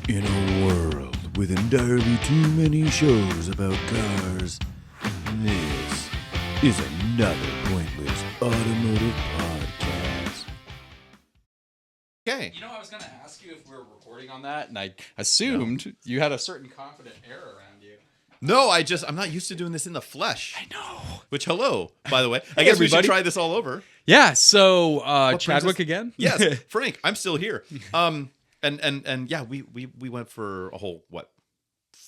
In a world with entirely too many shows about cars, this is another pointless automotive podcast. Okay. You know, I was going to ask you if we were recording on that, and I assumed you had a certain confident air around you. No, I'm not used to doing this in the flesh. I know. Which, hello, by the way. I guess we should everybody. try this all over. Yeah, so brings Chadwick us- again? Yes, Frank, I'm still here. And yeah, we went for a whole,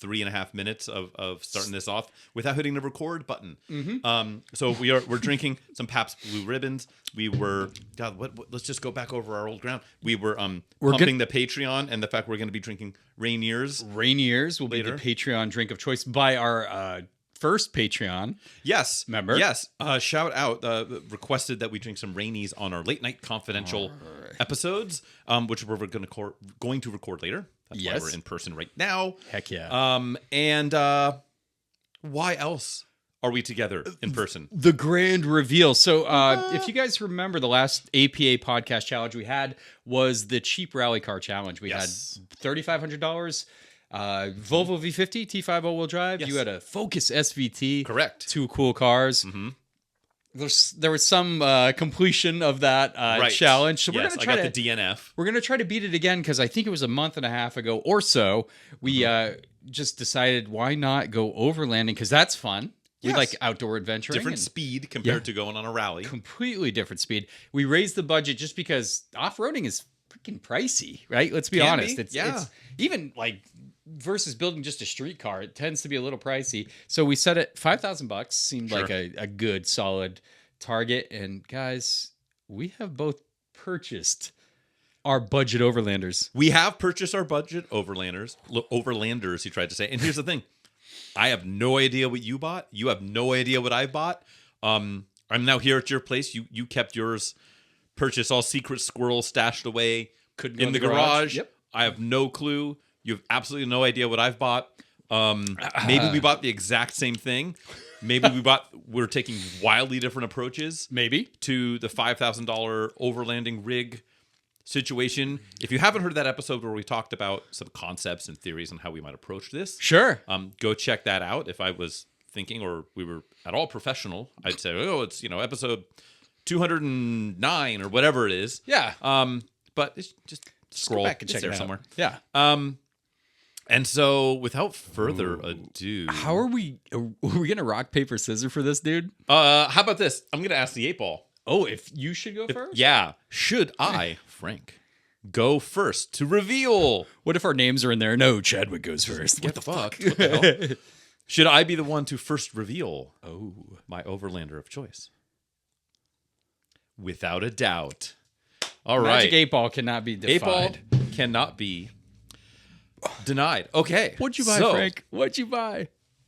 3.5 minutes of starting this off without hitting the record button. Mm-hmm. So we're drinking some Pabst Blue Ribbons. We were let's just go back over our old ground. We were pumping the Patreon and the fact we're going to be drinking Rainier's. Rainier's will be Later. the Patreon drink of choice by our first Patreon. Yes, Member. Yes, shout out requested that we drink some Rainies on our late night confidential episodes, which we're going to record later. That's why Yes. we're in person right now. Heck yeah. And why else are we together in person? The grand reveal. So if you guys remember, the last APA podcast challenge we had was the cheap rally car challenge. We Yes. had $3,500 Volvo V50 T5 all-wheel drive. Yes. You had a Focus SVT. Correct. Two cool cars. Mm-hmm. There was some completion of that challenge. So we're Yes, gonna try I got to the DNF. we're gonna try to beat it again because I think it was a month and a half ago or so. We just decided why not go overlanding because that's fun. We Yes. like outdoor adventuring. Different and- speed compared to going on a rally. completely different speed. We raised the budget just because off-roading is freaking pricey, right? Let's be Can honest. be, It's yeah. even like versus building just a street car, it tends to be a little pricey. So we set it $5,000. Seemed Sure. like a good solid target. And guys, we have both purchased our budget Overlanders. We have purchased our budget Overlanders, he tried to say. And here's the thing. I have no idea what you bought. You have no idea what I bought. I'm now here at your place. You kept yours purchased all secret squirrel stashed away Couldn't go in the garage. Yep. I have no clue. You have absolutely no idea what I've bought. Maybe we bought the exact same thing. Maybe we're taking wildly different approaches Maybe. to the $5,000 overlanding rig situation. If you haven't heard that episode where we talked about some concepts and theories on how we might approach this, Sure. go check that out. If I was thinking or we were at all professional, I'd say, oh, it's episode 209 or whatever it is. Yeah. But it's just scroll back and it's check there it out. somewhere. Yeah. And so without further ado, How are we gonna rock, paper, scissors for this, dude? how about this? I'm gonna ask the 8-ball. Oh, if you should go first? Yeah. Should I, Frank, go first to reveal? What if our names are in there? No, Chadwick goes first. What the fuck? What the hell? Should I be the one to first reveal my Overlander of choice? Without a doubt. All right. Magic 8-ball cannot be defied. 8-ball cannot be denied. Okay. What'd you buy, so, Frank? What'd you buy?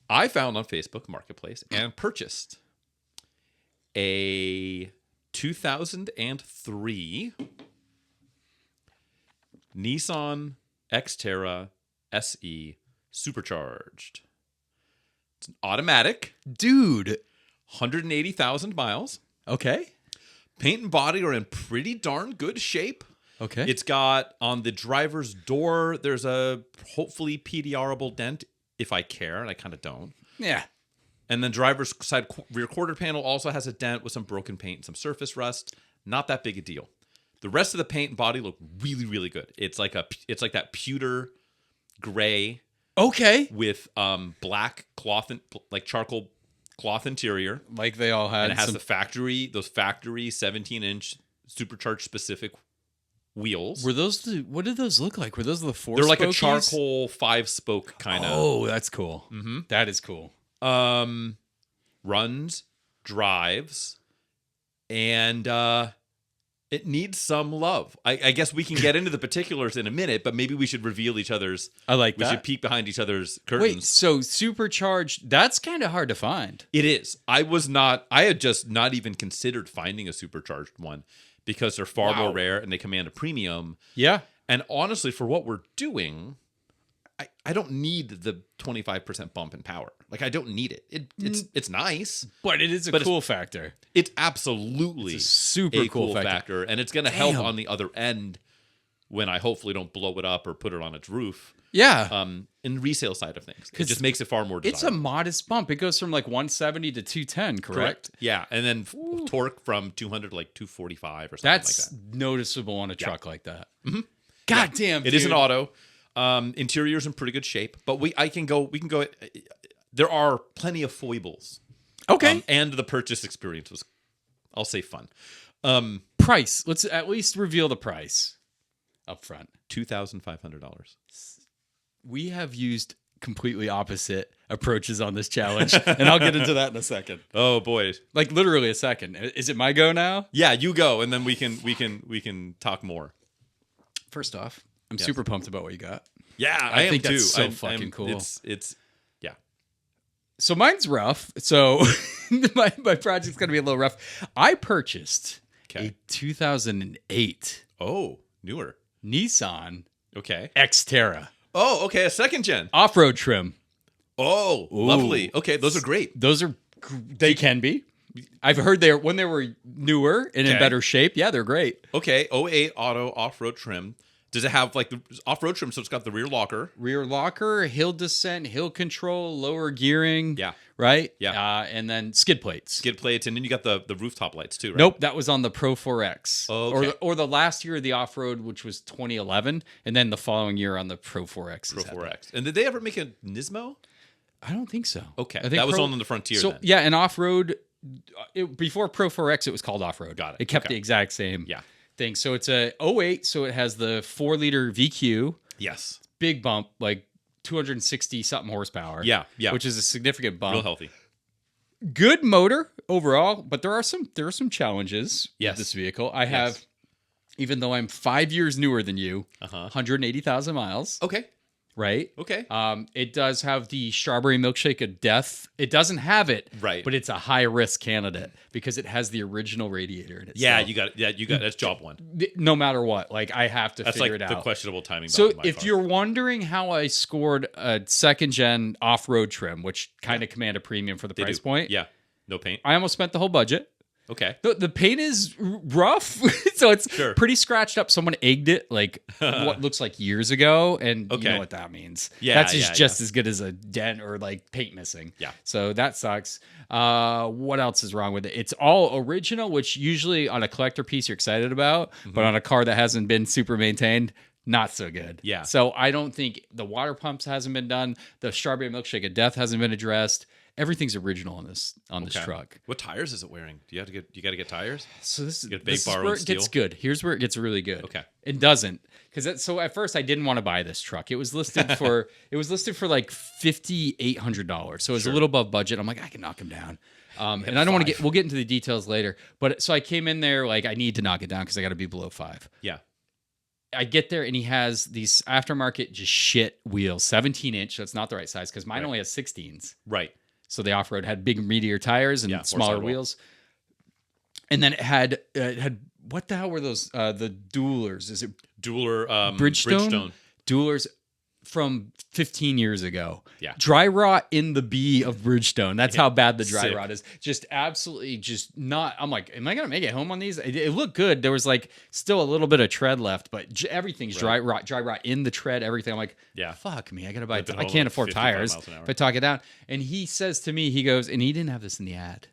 I found on Facebook Marketplace and purchased a 2003 Nissan Xterra SE Supercharged. It's an automatic, Dude. 180,000 miles. Okay. Paint and body are in pretty darn good shape. Okay. It's got on the driver's door, there's a hopefully PDRable dent if I care, and I kind of don't. yeah. And then driver's side rear quarter panel also has a dent with some broken paint and some surface rust. Not that big a deal. The rest of the paint and body look really, really good. It's like that pewter gray Okay. with black cloth and like charcoal cloth interior. Like they all had And it has some... those factory 17-inch supercharged specific wheels. Were those the... What did those look like? Were those the four They're like a spokies? charcoal 5-spoke kind of. Oh, that's cool. Mm-hmm. That is cool. Runs, drives, and it needs some love. I guess we can get into the particulars in a minute, but maybe we should reveal each other's. I like We that. should peek behind each other's curtains. Wait, so supercharged, that's kind of hard to find. It is. I had just not even considered finding a supercharged one because they're far more rare and they command a premium. Yeah. And honestly, for what we're doing, I don't need the 25% bump in power. Like I don't need it. It's nice, But it is a But cool factor. it's absolutely It's a super a cool cool factor. factor, and it's going to help Damn. on the other end when I hopefully don't blow it up or put it on its roof. Yeah. In the resale side of things, it just makes it far more desirable. It's a modest bump. It goes from like 170 to 210, correct? Yeah, and then torque from 200 to like 245 or something That's like that. noticeable on a truck like that. Mm-hmm. God damn, It is an auto. Interior's in pretty good shape, but we can go. There are plenty of foibles. Okay. And the purchase experience was, I'll say, fun. Price. Let's at least reveal the price up front. $2,500. We have used completely opposite approaches on this challenge, and I'll get into that in a second. Oh boy. Like literally a second. Is it my go now? Yeah, you go, and then we can talk more. First off, I'm super pumped about what you got. Yeah, I think am that's too. so fucking cool. It's yeah. So mine's rough. So my project's gonna be a little rough. I purchased a 2008 newer Nissan Okay. Xterra Oh, okay. A second gen. off-road trim. Oh, lovely. Okay, those are great. They can be. I've heard when they were newer and in better shape. Yeah, they're great. Okay, '08 auto off-road trim. Does it have like the off-road trim? So it's got the rear locker. Rear locker, hill descent, hill control, lower gearing. Yeah. Right? Yeah. And then skid plates. Skid plates, and then you got the rooftop lights too, right? Nope, that was on the Pro 4X. Oh, okay. Or the last year of the off-road, which was 2011, and then the following year on the Pro 4X. Pro 4X. And did they ever make a Nismo? I don't think so. Okay, I think that was on the Frontier So then. yeah, an off-road. Before Pro 4X, it was called off-road. Got it. It kept the exact same thing. So it's a '08, so it has the 4-liter VQ. Yes. Big bump, like 260 something horsepower. Yeah. Which is a significant bump. Real healthy. Good motor overall, but there are some challenges Yes. with this vehicle. I have, even though I'm 5 years newer than you, 180,000 miles. Okay. Right? Okay. It does have the strawberry milkshake of death. It doesn't have it, Right. but it's a high risk candidate because it has the original radiator in it. Yeah, So you got it. Yeah, you got that's job one. no matter what, like I have to That's figure like it the out. questionable timing. So behind my if car. you're wondering how I scored a second gen off road trim, which kind of command a premium for the price point, yeah, no paint. I almost spent the whole budget. Okay. The paint is rough, so it's Sure. pretty scratched up. Someone egged it like what looks like years ago, and you know what that means. Yeah, that's yeah, just as good as a dent or like paint missing. Yeah. So that sucks. What else is wrong with it? It's all original, which usually on a collector piece you're excited about, but on a car that hasn't been super maintained, not so good. Yeah. So I don't think the water pumps hasn't been done. The strawberry milkshake of death hasn't been addressed. Everything's original on this truck. What tires is it wearing? You got to get tires. So this Get is borrowed where it steel? gets good. Here's where it gets really good. Okay. It doesn't, because so at first I didn't want to buy this truck. It was listed for like $5,800. So it was a little above budget. I'm like, I can knock him down. And I don't want to we'll get into the details later. But so I came in there like I need to knock it down because I got to be below 5. Yeah. I get there and he has these aftermarket just shit wheels, 17-inch. So it's not the right size because mine only has 16s. Right. So the off-road had big meatier tires and smaller sidewall. wheels. And then it had what the hell were those the duelers? Is it Dueler Bridgestone? Duelers from 15 years ago. Yeah. Dry rot in the B of Bridgestone. That's how bad the dry Sick. rot is. Just absolutely just not. I'm like, am I going to make it home on these? It looked good. There was like still a little bit of tread left, but everything's dry rot in the tread, everything. I'm like, fuck me. I got to buy, Lived at I home can't at afford 55 tires miles an hour. if I talk it down. And he says to me, he goes, and he didn't have this in the ad.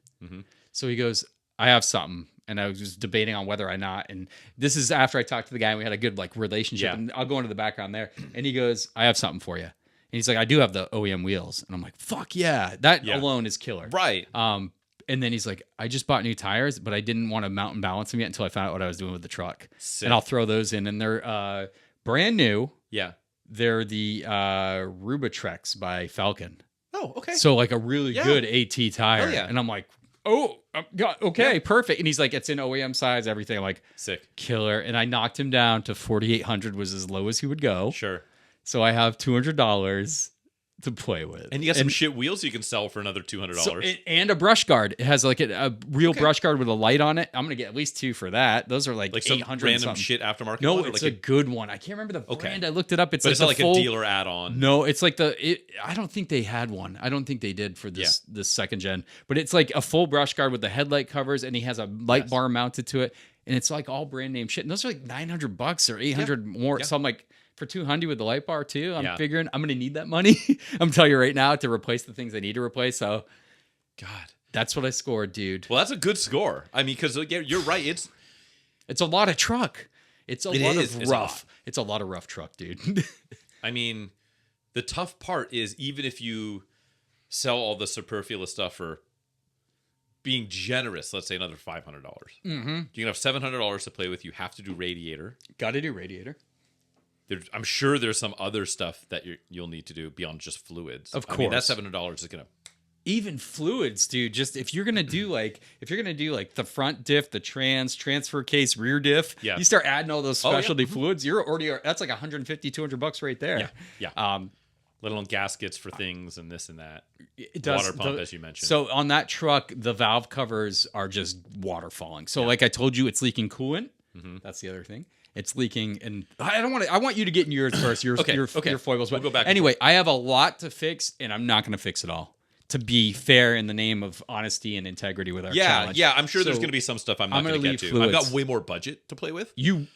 So he goes, I have something. And I was just debating on whether or not. And this is after I talked to the guy and we had a good like relationship. Yeah. And I'll go into the background there. And he goes, I have something for you. And he's like, I do have the OEM wheels. And I'm like, fuck yeah. That alone is killer. Right. And then he's like, I just bought new tires, but I didn't want to mount and balance them yet until I found out what I was doing with the truck. Sick. And I'll throw those in. And they're brand new. Yeah. They're the Rubitrex by Falcon. Oh, okay. So like a really good AT tire. Oh, yeah. And I'm like, okay, perfect. And he's like, it's in OEM size, everything. I'm like, Sick. killer. And I knocked him down to 4,800 was as low as he would go. Sure. So I have $200 to play with. And you got some shit wheels you can sell for another $200. So, and a brush guard. It has like a real brush guard with a light on it. I'm going to get at least 2 for that. Those are like some 800 random something. shit aftermarket. No, one, or it's like a good one. I can't remember the brand. I looked it up. It's but like it's not like full, a dealer add-on. No, it's like I don't think they had one. I don't think they did for this second gen. But it's like a full brush guard with the headlight covers, and he has a light bar mounted to it. and it's like all brand name shit. And those are like $900 or 800 more. Yeah. So I'm like, for 200 with the light bar too, I'm Yeah. figuring I'm going to need that money. I'm telling you right now to replace the things I need to replace. So God, that's what I scored, dude. well, that's a good score. I mean, because you're right. It's a lot of truck. It's a lot is. of It's a rough. lot. It's a lot of rough truck, dude. I mean, the tough part is even if you sell all the superfluous stuff for being generous, let's say another $500. Mm-hmm. You can have $700 to play with. You have to do radiator. Got to do radiator. I'm sure there's some other stuff that you'll need to do beyond just fluids. Of I mean, that course. $700 is gonna. Even fluids, dude. Just if you're gonna do like the front diff, the transfer case, rear diff, Yeah. you start adding all those Oh, yeah. specialty fluids, you're already that's like $150-$200 right there. Yeah. Let alone gaskets for things and this and that. It does, Water pump, as you mentioned. So on that truck, the valve covers are just water falling. So like I told you, it's leaking coolant. Mm-hmm. That's the other thing. It's leaking, and I don't want to. I want you to get in yours first. Your foibles. We'll go back and Anyway, I have a lot to fix, and I'm not going to fix it all. To be fair, in the name of honesty and integrity with our challenge. Yeah. I'm sure there's So, going to be some stuff I'm not I'm going to gonna get leave to. I've got fluids. way more budget to play with. You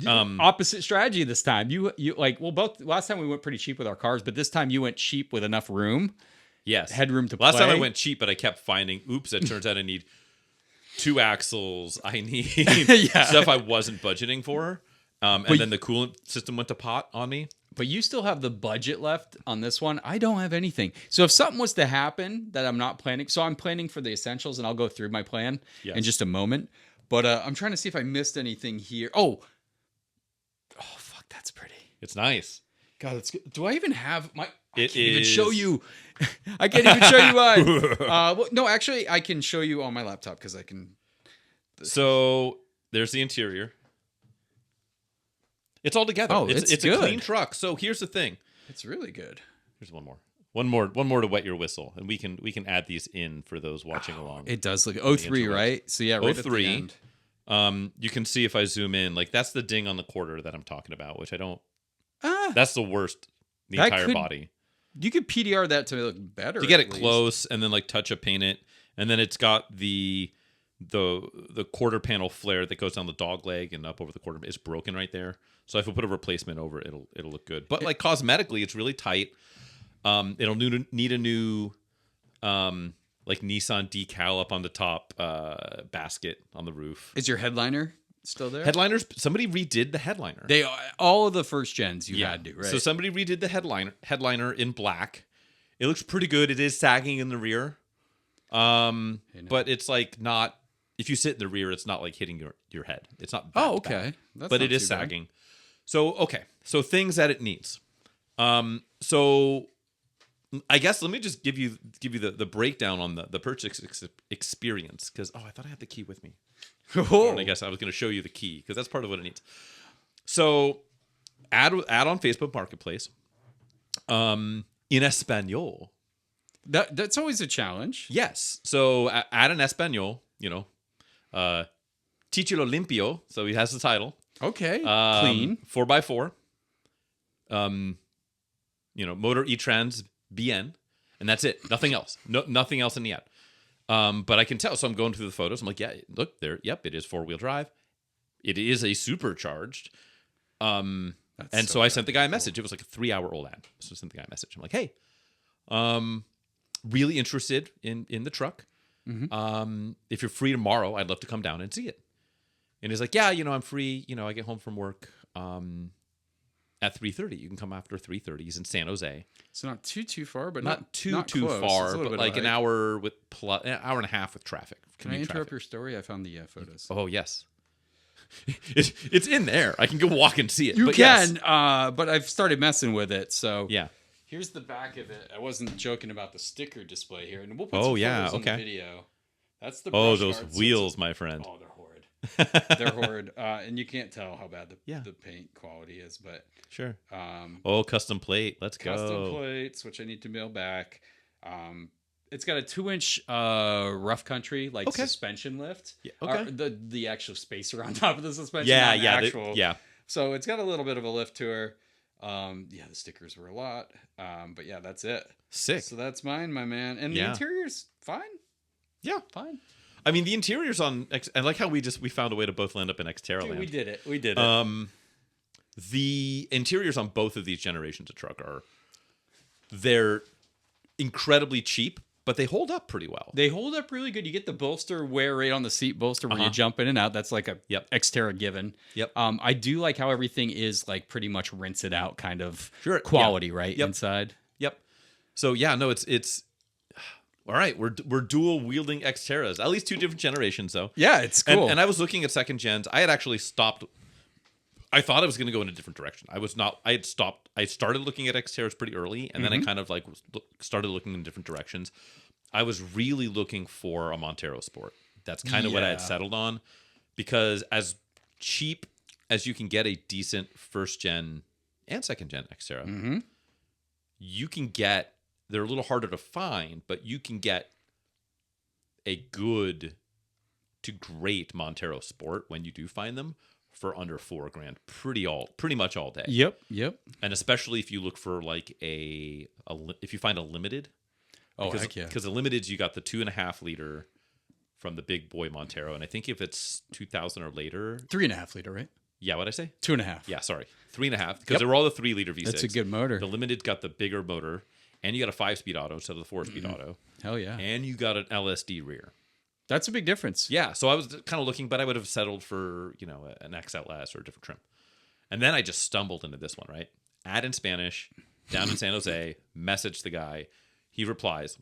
opposite strategy this time. You like both. Last time we went pretty cheap with our cars, but this time you went cheap with enough room. Yes. Headroom to Last time I play. went cheap, but I kept finding, oops, it turns out I need 2 axles. I need Yeah. stuff I wasn't budgeting for. And then the coolant system went to pot on me. But you still have the budget left on this one. I don't have anything. So if something was to happen that I'm not planning, so I'm planning for the essentials, and I'll go through my plan Yes. in just a moment. But I'm trying to see if I missed anything here. Oh, fuck, that's pretty. It's nice. God, that's good. Do I even have my? I It can't even is- show you. I can't even show you mine. Well, no, actually, I can show you on my laptop because I can. So there's the interior. It's all together. Oh, it's it's a good. clean truck. So here's the thing. It's really good. Here's one more to wet your whistle, and we can add these in for those watching along. It does look 03, interwebs. right? So yeah, right at the 03. end. You can see if I zoom in, like that's the ding on the quarter that I'm talking about, which I don't. Ah, That's the worst. The That entire could- body. you could PDR that to look better. To get at it least. close and then like touch up paint it, and then it's got the quarter panel flare that goes down the dog leg and up over the quarter. It's broken right there. So if I put a replacement over it, it'll look good. But like cosmetically, it's really tight. It'll need a new like Nissan decal up on the top basket on the roof. Is your headliner still there? Headliners. Somebody redid the headliner. They all of the first gens you had to, right? So somebody redid the headliner in black. It looks pretty good. It is sagging in the rear. But it's like not. If you sit in the rear, it's not like hitting your head. It's not. Oh, that bad. okay. That's But not it is too bad. sagging. So okay. So things that it needs. So I guess let me just give you the breakdown on the purchase experience because I thought I had the key with me. Oh. And I guess I was going to show you the key because that's part of what it needs. So add on Facebook Marketplace. In Espanol. That's always a challenge. Yes. So add an Espanol, Título Limpio. So he has the title. Okay. Clean. 4x4. Motor E-Trans BN. And that's it. Nothing else. Nothing else in the ad. But I can tell. So I'm going through the photos. I'm like, yeah, look there. Yep, it is 4-wheel drive. It is a supercharged. And so I sent the guy a message. It was like a 3-hour old ad. So I sent the guy a message. I'm like, hey, really interested in the truck. Mm-hmm. If you're free tomorrow, I'd love to come down and see it. And he's like, yeah, I'm free. I get home from work at 3:30. You can come after 3:30. He's in San Jose. So not too far, but Not too close. It's far, a little but bit like of an a hike. hour an hour and a half with traffic. Can I commute interrupt traffic. your story? I found the photos. Oh yes, it's in there. I can go walk and see it. You but can, yes. but I've started messing with it. So Yeah. here's the back of it. I wasn't joking about the sticker display here, and we'll put Oh, some yeah, photos on okay. the video. That's the Oh, brush those guard, so wheels, my friend. it's- Oh, they're horrid. They're horrid, and you can't tell how bad the paint quality is. But Sure. um, Oh, custom plate. Let's custom go. plates, which I need to mail back. It's got a 2-inch rough country suspension lift. Yeah, okay. The actual spacer on top of the suspension. Yeah, not yeah, actual. yeah. So it's got a little bit of a lift to her. The stickers were a lot. But yeah, that's it. Sick. So that's mine, my man. And Yeah. the interior's fine. Yeah. Fine. I mean, the interiors on I like how we found a way to both land up in Xterra land. We did it. The interiors on both of these generations of truck they're incredibly cheap, but they hold up pretty well. They hold up really good. You get the bolster wear rate on the seat bolster where you jump in and out. That's like a Xterra given. Yep. I do like how everything is like pretty much rinse it out kind of quality, right? Yep. Inside. Yep. So yeah, no, it's all right. We're dual wielding Xterras, at least 2 different generations though. Yeah, it's cool. And I was looking at second gens. I had actually stopped. I thought I was going to go in a different direction. I was not. I had stopped. I started looking at Xterras pretty early, and then I kind of like started looking in different directions. I was really looking for a Montero Sport. That's kind of what I had settled on, because as cheap as you can get a decent first gen and second gen Xterra, you can get. They're a little harder to find, but you can get a good to great Montero Sport when you do find them for under $4,000, pretty much all day. Yep. And especially if you look for like if you find a limited. Oh, heck yeah. Because the limiteds, you got the 2.5 liter from the big boy Montero, and I think if it's 2000 or later, 3.5 liter, right? Yeah, what'd I say? 2.5. Yeah, sorry, 3.5. Because they were all the 3 liter V6. That's a good motor. The limited got the bigger motor, and you got a 5-speed auto instead of the 4-speed auto. Hell yeah. And you got an LSD rear. That's a big difference. Yeah, so I was kind of looking, but I would have settled for, an XLS or a different trim. And then I just stumbled into this one, right? Ad in Spanish, down in San Jose, message the guy. He replies,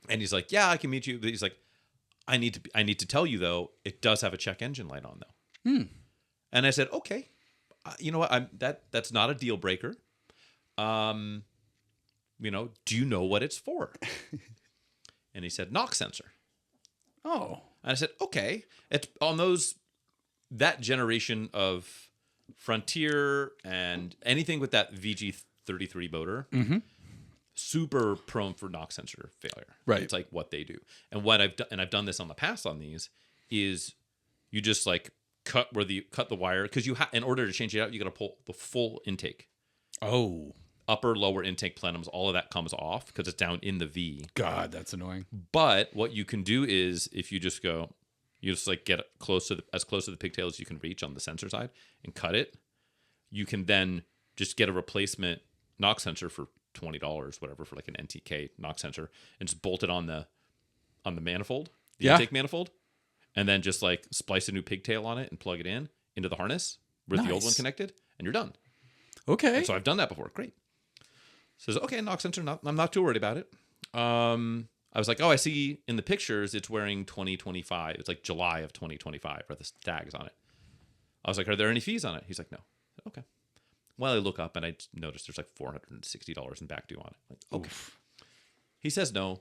and he's like, "Yeah, I can meet you." But he's like, I need to tell you though, it does have a check engine light on though. And I said, "Okay, you know what? That's not a deal breaker. Do you know what it's for?" And he said, "Knock sensor." Oh. And I said, "Okay." It's on that generation of Frontier and anything with that VG33 motor, super prone for knock sensor failure. Right. It's like what they do. And what I've done this on the past on these is you just like cut the wire, because in order to change it out, you got to pull the full intake. Oh. Upper, lower intake plenums, all of that comes off because it's down in the V. God, that's annoying. But what you can do is if you just like get as close to the pigtail as you can reach on the sensor side and cut it, you can then just get a replacement knock sensor for $20, whatever, for like an NTK knock sensor, and just bolt it on the manifold, the intake manifold, and then just like splice a new pigtail on it and plug it into the harness with the old one connected, and you're done. Okay. And so I've done that before. Great. Says, "Okay, knock sensor, I'm not too worried about it." I was like, "Oh, I see in the pictures it's wearing 2025. It's like July of 2025, or the tags on it." I was like, "Are there any fees on it?" He's like, "No." Okay. Well, I look up and I noticed there's like $460 in back due on it. Like, okay. Oof. He says no.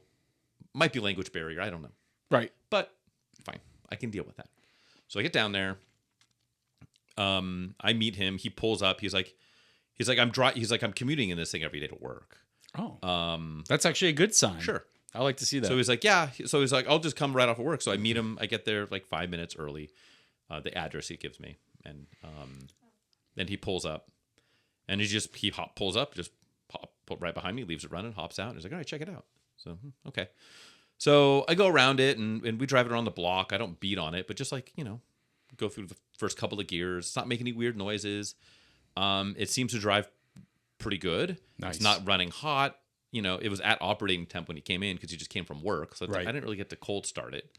Might be language barrier. I don't know. Right. But fine. I can deal with that. So I get down there. I meet him. He pulls up. He's like, I'm commuting in this thing every day to work. Oh. That's actually a good sign. Sure. I like to see that. So he's like, yeah. So he's like, I'll just come right off of work. So I meet him. I get there like 5 minutes early. The address he gives me, and then he pulls up, and pulls up, just put right behind me, leaves it running, hops out, and he's like, "All right, check it out." So okay. So I go around it, and we drive it around the block. I don't beat on it, but just like go through the first couple of gears. It's not making any weird noises. It seems to drive pretty good. Nice. It's not running hot. It was at operating temp when he came in because he just came from work. So I didn't really get to cold start it.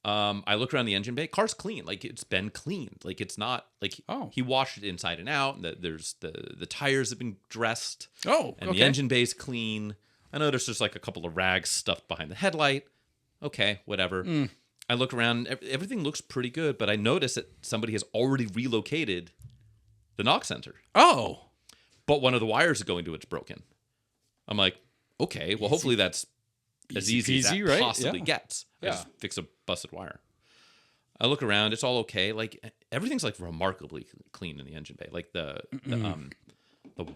I look around the engine bay. Car's clean. Like, it's been cleaned. Like, it's not like he washed it inside and out. And there's the tires have been dressed. Oh, and the engine bay's clean. I noticed there's like a couple of rags stuffed behind the headlight. Okay, whatever. I look around. Everything looks pretty good, but I notice that somebody has already relocated the knock sensor. Oh. But one of the wires going to it's broken. I'm like, okay, well, hopefully that's as easy as that possibly gets. I just fix a busted wire. I look around, it's all okay. Like, everything's like remarkably clean in the engine bay. Like the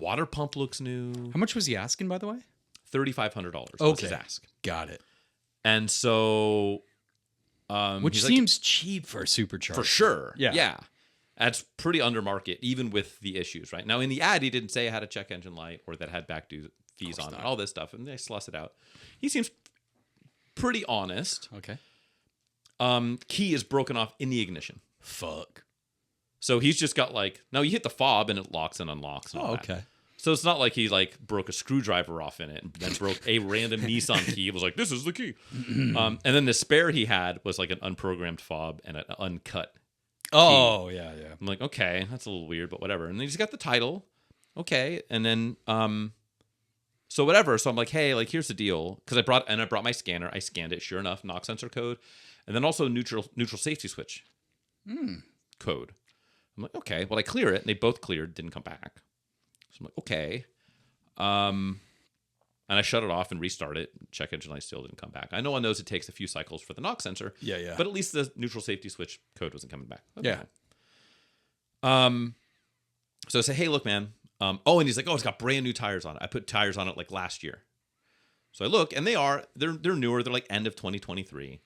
water pump looks new. How much was he asking, by the way? $3,500 was his ask. Got it. And so which seems cheap for a supercharger. For sure. Yeah. That's pretty under market, even with the issues, right? Now, in the ad, he didn't say it had a check engine light or that had back due fees on it, all this stuff, and they sluss it out. He seems pretty honest. Okay. Key is broken off in the ignition. Fuck. So he's just got like, no, you hit the fob and it locks and unlocks. And all that. Okay. So it's not like he like broke a screwdriver off in it and then broke a random Nissan key. It was like, this is the key. And then the spare he had was like an unprogrammed fob and an uncut key. Oh, yeah. I'm like, okay, that's a little weird, but whatever. And then he's got the title. Okay. And then, so whatever. So I'm like, hey, like, here's the deal. Because I brought my scanner. I scanned it. Sure enough, knock sensor code. And then also neutral safety switch code. I'm like, okay. Well, I clear it. And they both cleared. Didn't come back. So I'm like, okay. And I shut it off and restart it. Check engine light still didn't come back. I know on those it takes a few cycles for the knock sensor. Yeah. But at least the neutral safety switch code wasn't coming back. Yeah. So I say, hey, look, man. And he's like, oh, it's got brand new tires on it. I put tires on it like last year. So I look, and they're newer. They're like end of 2023.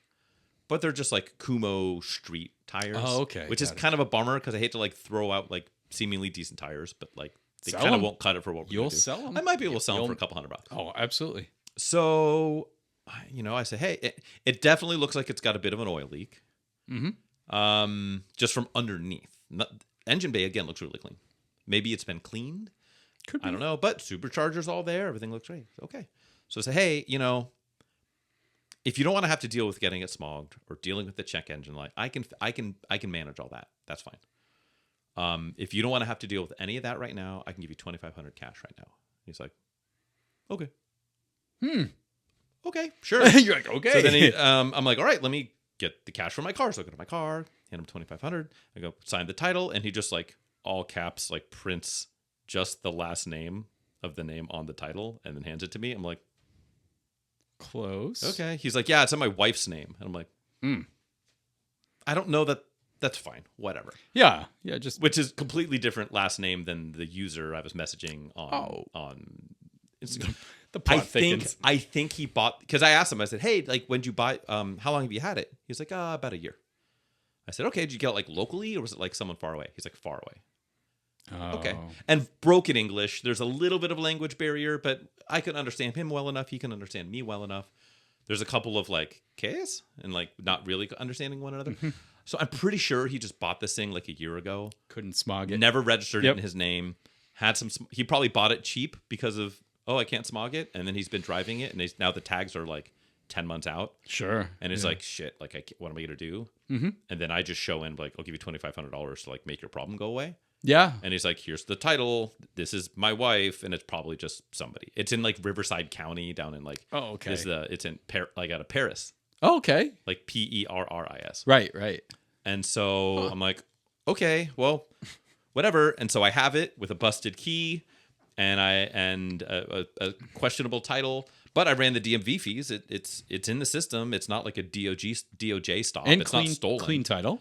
But they're just like Kumo street tires. Oh, okay. Which is kind of a bummer because I hate to like throw out like seemingly decent tires, but like they Sell kind of them. won't cut it for what we're You'll gonna do. sell them. I might be able to sell them for a couple $100. Oh, absolutely. So, I say, hey, it definitely looks like it's got a bit of an oil leak. Just from underneath. Engine bay, again, looks really clean. Maybe it's been cleaned. Could be. I don't know, but supercharger's all there. Everything looks great. Okay. So I say, hey, if you don't want to have to deal with getting it smogged or dealing with the check engine light, I can manage all that. That's fine. If you don't want to have to deal with any of that right now, I can give you $2,500 cash right now. He's like, okay. Okay, sure. You're like, okay. So then I'm like, all right, let me get the cash from my car. So I go to my car, hand him $2,500. I go sign the title, and he just like all caps like prints just the last name of the name on the title and then hands it to me. I'm like, close. okay. He's like, yeah, it's in my wife's name. And I'm like, I don't know that. That's fine. Whatever. Yeah. Just Which is completely different last name than the user I was messaging on Instagram. the plot thickens. I think he bought, because I asked him, I said, hey, like, when'd you buy, how long have you had it? He was like, about a year. I said, okay, did you get it like locally or was it like someone far away? He's like, far away. Oh. Okay. And broken English, there's a little bit of language barrier, but I can understand him well enough. He can understand me well enough. There's a couple of like K's and like not really understanding one another. So I'm pretty sure he just bought this thing like a year ago. Couldn't smog it. Never registered it in his name. He probably bought it cheap because of, I can't smog it. And then he's been driving it. And now the tags are like 10 months out. Sure. And it's like, shit, like, what am I going to do? And then I just show in, like, I'll give you $2,500 to like make your problem go away. Yeah. And he's like, here's the title. This is my wife. And it's probably just somebody. It's in like Riverside County down in like, Oh, okay. It's in like out of Paris. Oh, okay. Like Perris. Right. And so I'm like, okay, well, whatever. And so I have it with a busted key and a questionable title. But I ran the DMV fees. It's in the system. It's not like a DOJ stop. And it's clean, not stolen. Clean title.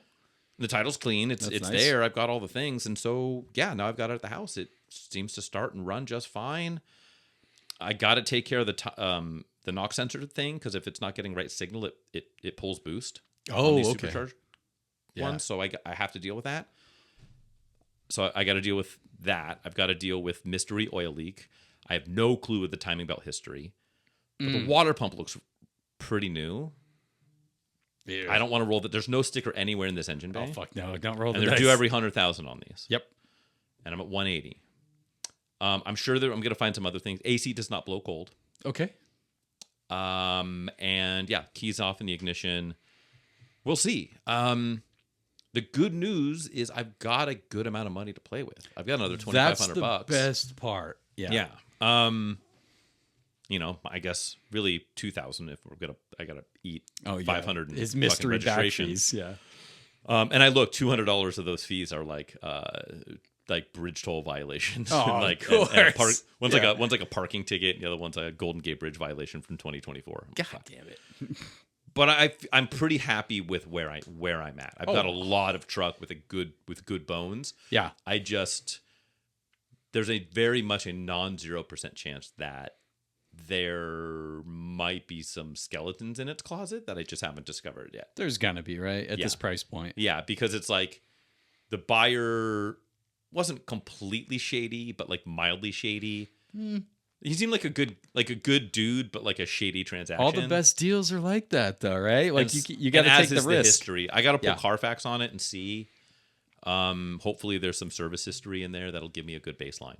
The title's clean. It's nice. there. I've got all the things. And so, yeah, now I've got it at the house. It seems to start and run just fine. I got to take care of the knock sensor thing because if it's not getting right signal, it pulls boost. Oh, on these okay. supercharged Yeah. ones. So I have to deal with that. So I got to deal with that. I've got to deal with mystery oil leak. I have no clue of the timing belt history. But the water pump looks pretty new. Yeah. I don't want to roll that. There's no sticker anywhere in this engine bay. Oh, fuck no. Don't roll And the they're dice. due every 100,000 on these. Yep. And I'm at 180. I'm sure that I'm going to find some other things. AC does not blow cold. Okay. And yeah, keys off in the ignition. We'll see. The good news is I've got a good amount of money to play with. I've got another $2,500. That's the best part. Yeah. Yeah. I guess really 2,000 if I gotta eat 500 His fucking mystery registration. back fees. Yeah. And I look, $200 of those fees are like bridge toll violations. Oh, and of course. One's Yeah. like a parking ticket, and the other one's a Golden Gate Bridge violation from 2024. God damn it. But I'm pretty happy with where I'm at. I've got a lot of truck with good bones. Yeah. There's a very much a non-0% chance that there might be some skeletons in its closet that I just haven't discovered yet. There's gonna be, right? At Yeah. this price point. Yeah, because it's like the buyer wasn't completely shady, but like mildly shady. He seemed like a good dude, but like a shady transaction. All the best deals are like that, though, right? Like you got to take the risk. History. I got to pull Carfax on it and see. Hopefully, there's some service history in there that'll give me a good baseline.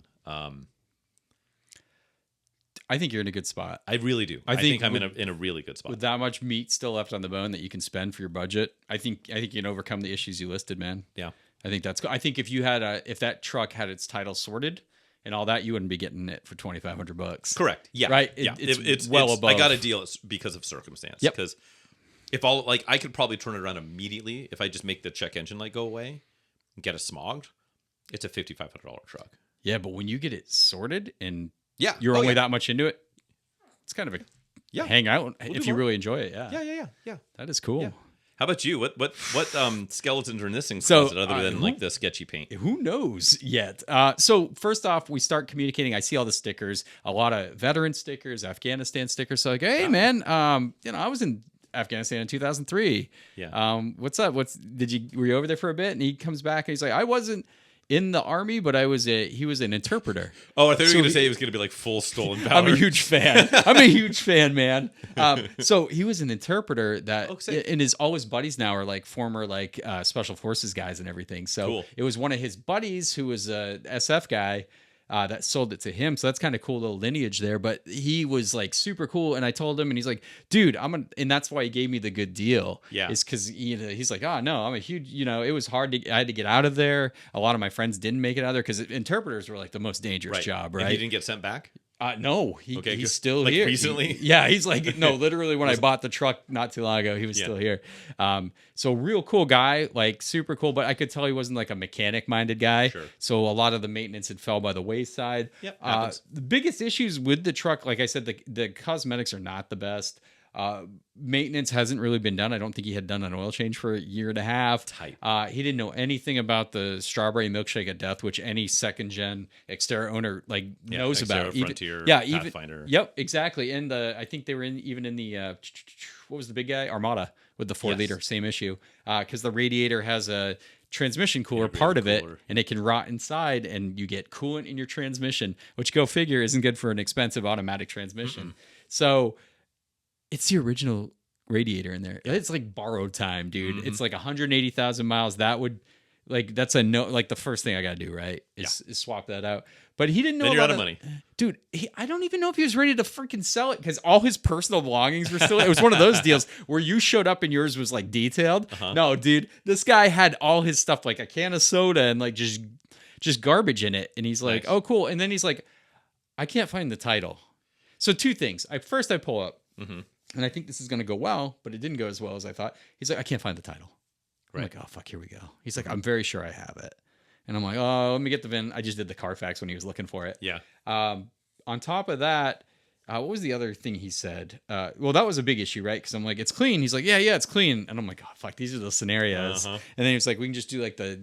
I think you're in a good spot. I really do. I think I'm in a really good spot with that much meat still left on the bone that you can spend for your budget. I think you can overcome the issues you listed, man. Yeah, I think that's. I think if that truck had its title sorted and all that, you wouldn't be getting it for $2,500. Correct. Yeah. Right. It's well above. I got a deal because of circumstance. Yep. Because if I could probably turn it around immediately if I just make the check engine light go away and get it smogged. It's a $5,500 truck. Yeah, but when you get it sorted and you're only that much into it, it's kind of a hang out if you really enjoy it. Yeah. That is cool. Yeah. How about you? What skeletons are in this thing closet other than like the sketchy paint? Who knows yet? So first off, we start communicating. I see all the stickers, a lot of veteran stickers, Afghanistan stickers. So like, hey man, I was in Afghanistan in 2003. Yeah. What's up? Were you over there for a bit? And he comes back and he's like, I wasn't in the army, but he was an interpreter. Oh, I thought you were going to say he was going to be like full stolen valor. I'm a huge fan, man. So he was an interpreter and all his buddies now are like former like special forces guys and everything. So It was one of his buddies who was a SF guy that sold it to him. So that's kind of cool little lineage there. But he was like super cool. And I told him, and he's like, dude, and that's why he gave me the good deal. Yeah. Is because he's like, oh no, I'm a huge, it was hard I had to get out of there. A lot of my friends didn't make it out of there because interpreters were like the most dangerous job, right? And he didn't get sent back? No, he's still like here. Recently? He's like, no, literally when I bought the truck not too long ago, he was still here. So real cool guy, like super cool, but I could tell he wasn't like a mechanic minded guy. Sure. So a lot of the maintenance had fell by the wayside. Yep, the biggest issues with the truck, like I said, the cosmetics are not the best. Maintenance hasn't really been done. I don't think he had done an oil change for a year and a half. Tight. He didn't know anything about the strawberry milkshake of death, which any second gen Xterra owner knows about. Frontier, even Pathfinder. Yep, exactly. And I think they were even in the what was the big guy? Armada with the 4-liter, same issue. Because the radiator has a transmission cooler part of it, and it can rot inside, and you get coolant in your transmission, which go figure isn't good for an expensive automatic transmission. So it's the original radiator in there. It's like borrowed time, dude. It's like 180,000 miles. That would that's the first thing I got to do, right? Is swap that out. But he didn't know. Then you're out of money, dude. I don't even know if he was ready to freaking sell it because all his personal belongings were still. It was one of those deals where you showed up and yours was like detailed. No, dude, this guy had all his stuff, like a can of soda and like just garbage in it. And he's like, "Oh, cool." And then he's like, "I can't find the title." So two things. I pull up. And I think this is going to go well, but it didn't go as well as I thought. He's like, I can't find the title. I'm like, oh, fuck, here we go. He's like, I'm very sure I have it. And I'm like, oh, let me get the VIN. I just did the Carfax when he was looking for it. Yeah. On top of that, what was the other thing he said? Well, that was a big issue, right? Because I'm like, it's clean. He's like, yeah, it's clean. And I'm like, oh, fuck, these are the scenarios. And then he was like, we can just do like the,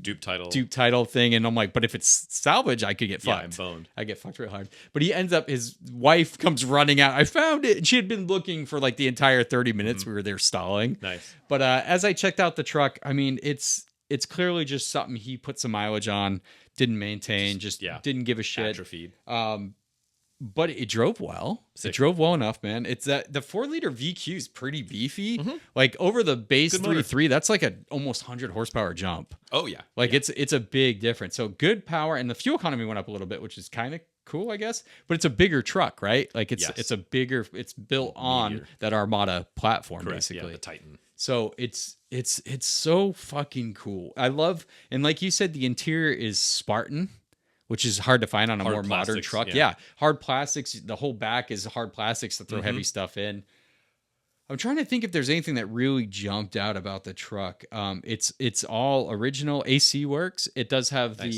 dupe title thing. And I'm like, but if it's salvage, I could get fucked. I'm boned. I get fucked real hard. But he ends up, his wife comes running out. I found it. And she had been looking for like the entire 30 minutes. We were there stalling. Nice. But as I checked out the truck, I mean, it's clearly just something he put some mileage on, didn't maintain, just didn't give a shit. Atrophied. But it drove well. Sick. It drove well enough, man. It's the 4-liter VQ is pretty beefy. Like over the base 3.3, that's like a almost 100 horsepower jump. Oh yeah. It's a big difference. So good power, and the fuel economy went up a little bit, which is kind of cool, I guess. But it's a bigger truck, right? Like it's a bigger. It's built on that Armada platform, basically. Yeah, the Titan. So it's so fucking cool. I love, and like you said, the interior is Spartan, which is hard to find on a more modern truck. Yeah, hard plastics. The whole back is hard plastics to throw heavy stuff in. I'm trying to think if there's anything that really jumped out about the truck. It's all original. AC works. It does have what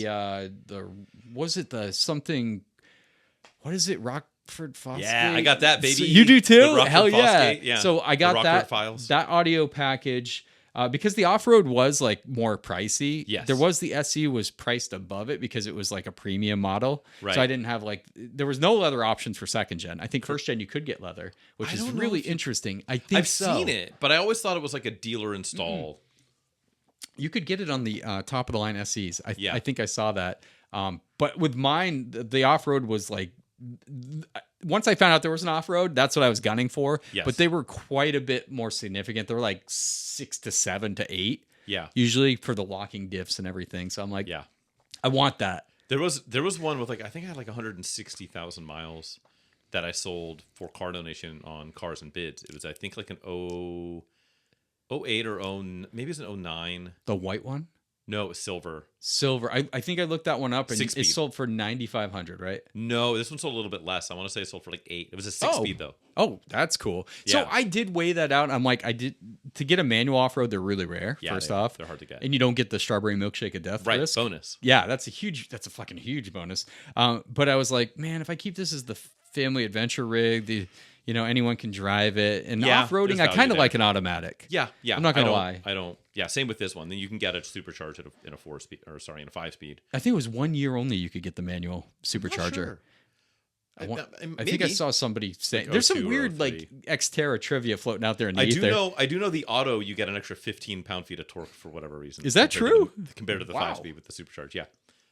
is it? Rockford Fosgate? Yeah, I got that, baby. So you do too? Hell yeah. So I got that audio package. Because the off-road was like more pricey. Yes. There was the SE was priced above it because it was like a premium model. Right. So I didn't have there was no leather options for second gen. I think first gen you could get leather, which is really interesting. I've seen it, but I always thought it was like a dealer install. You could get it on the top of the line SEs. I think I saw that. But with mine, the off-road was like once I found out there was an off-road, that's what I was gunning for. Yes. But they were quite a bit more significant. They were like 6 to 7 to 8. Yeah. Usually for the locking diffs and everything. So I'm like, Yeah. I want that. There was one with like, I think I had like 160,000 miles that I sold for car donation on Cars and Bids. It was, I think, like an 08 or maybe it's an 09. The white one? No, it was silver. Silver. I think I looked that one up and 6-speed. it sold for 9,500, right? No, this one sold a little bit less. I want to say it sold for like 8. It was a 6-speed though. Oh, that's cool. So Yeah. I did weigh that out. I'm like, to get a manual off road, they're really rare. Yeah, first off, they're hard to get. and you don't get the strawberry milkshake of death Right, risk. bonus. Yeah, that's a fucking huge bonus. But I was like, man, if I keep this as the family adventure rig, anyone can drive it, and Yeah, off-roading, there's I value kind of there. like an automatic. Yeah. I'm not gonna I don't- lie. I don't. Yeah, same with this one. Then you can get a supercharged in a 4-speed, or sorry, in a 5-speed. I think it was 1 year only you could get the manual supercharger. Sure. I think I Maybe. saw somebody saying Like there's some 02 or weird like 03. Xterra trivia floating out there in the I do ether. know the auto, you get an extra 15 pound-feet of torque for whatever reason. Is that compared true? Compared to the Wow. 5-speed with the supercharge, yeah.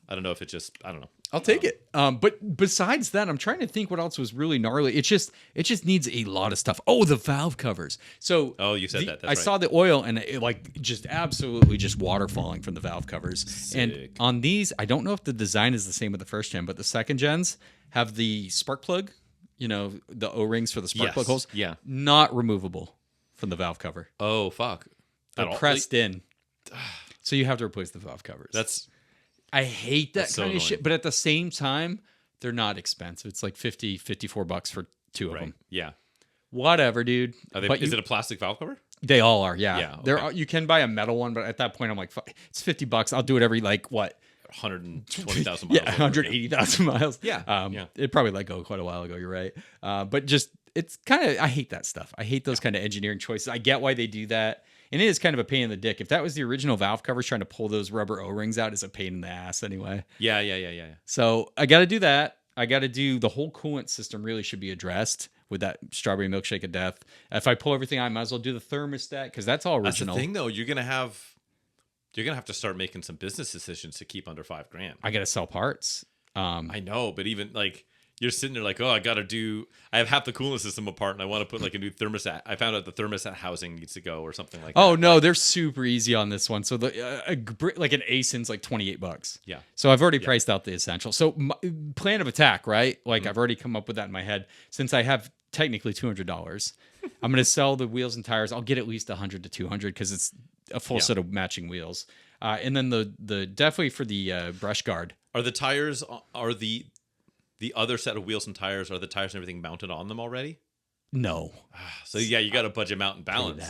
I don't know if it just, I don't know. I'll take it. But besides that, I'm trying to think what else was really gnarly. It just needs a lot of stuff. Oh, the valve covers. So Oh, you said that. That's I right. saw the oil and it like just absolutely just water falling from the valve covers. And Sick. on these, I don't know if the design is the same with the first gen, but the second gens have the spark plug. The O-rings for the spark Yes. plug holes. Yeah. Not removable from the valve cover. Oh, fuck. They're At all? pressed in. So you have to replace the valve covers. I hate that That's so kind of annoying. shit. But at the same time, they're not expensive. It's like $54 for two of Right. them. Yeah. Whatever, dude. But Is it a plastic valve cover? they all are, yeah. Yeah, There okay. are, you can buy a metal one, but at that point, I'm like, fuck, it's $50. I'll do it every 120,000 miles. Yeah, 180,000 miles. Yeah, yeah. It probably let go quite a while ago. You're right. But just it's kind of I hate that stuff. I hate those kind of engineering choices. I get why they do that, and it is kind of a pain in the dick. If that was the original valve covers, trying to pull those rubber O-rings out is a pain in the ass anyway. Yeah. So I got to do that. I got to do the whole coolant system. Really should be addressed with that strawberry milkshake of death. If I pull everything out, I might as well do the thermostat because that's all That's the original. thing, though. You're gonna have to start making some business decisions to keep under $5,000. I got to sell parts. I know, but even like you're sitting there like, oh, I have half the cooling system apart, and I want to put like a new thermostat. I found out the thermostat housing needs to go or something like that. Oh no, they're super easy on this one. So like an ASIN's like $28. Yeah. So I've already priced out the essential. So my plan of attack, right? Like I've already come up with that in my head. Since I have technically $200, I'm going to sell the wheels and tires. I'll get at least 100 to 200 because it's a full set of matching wheels. And then the definitely for the brush guard. Are the tires the other set of wheels and tires? Are the tires and everything mounted on them already? No. So yeah, you got to budget mount and balance.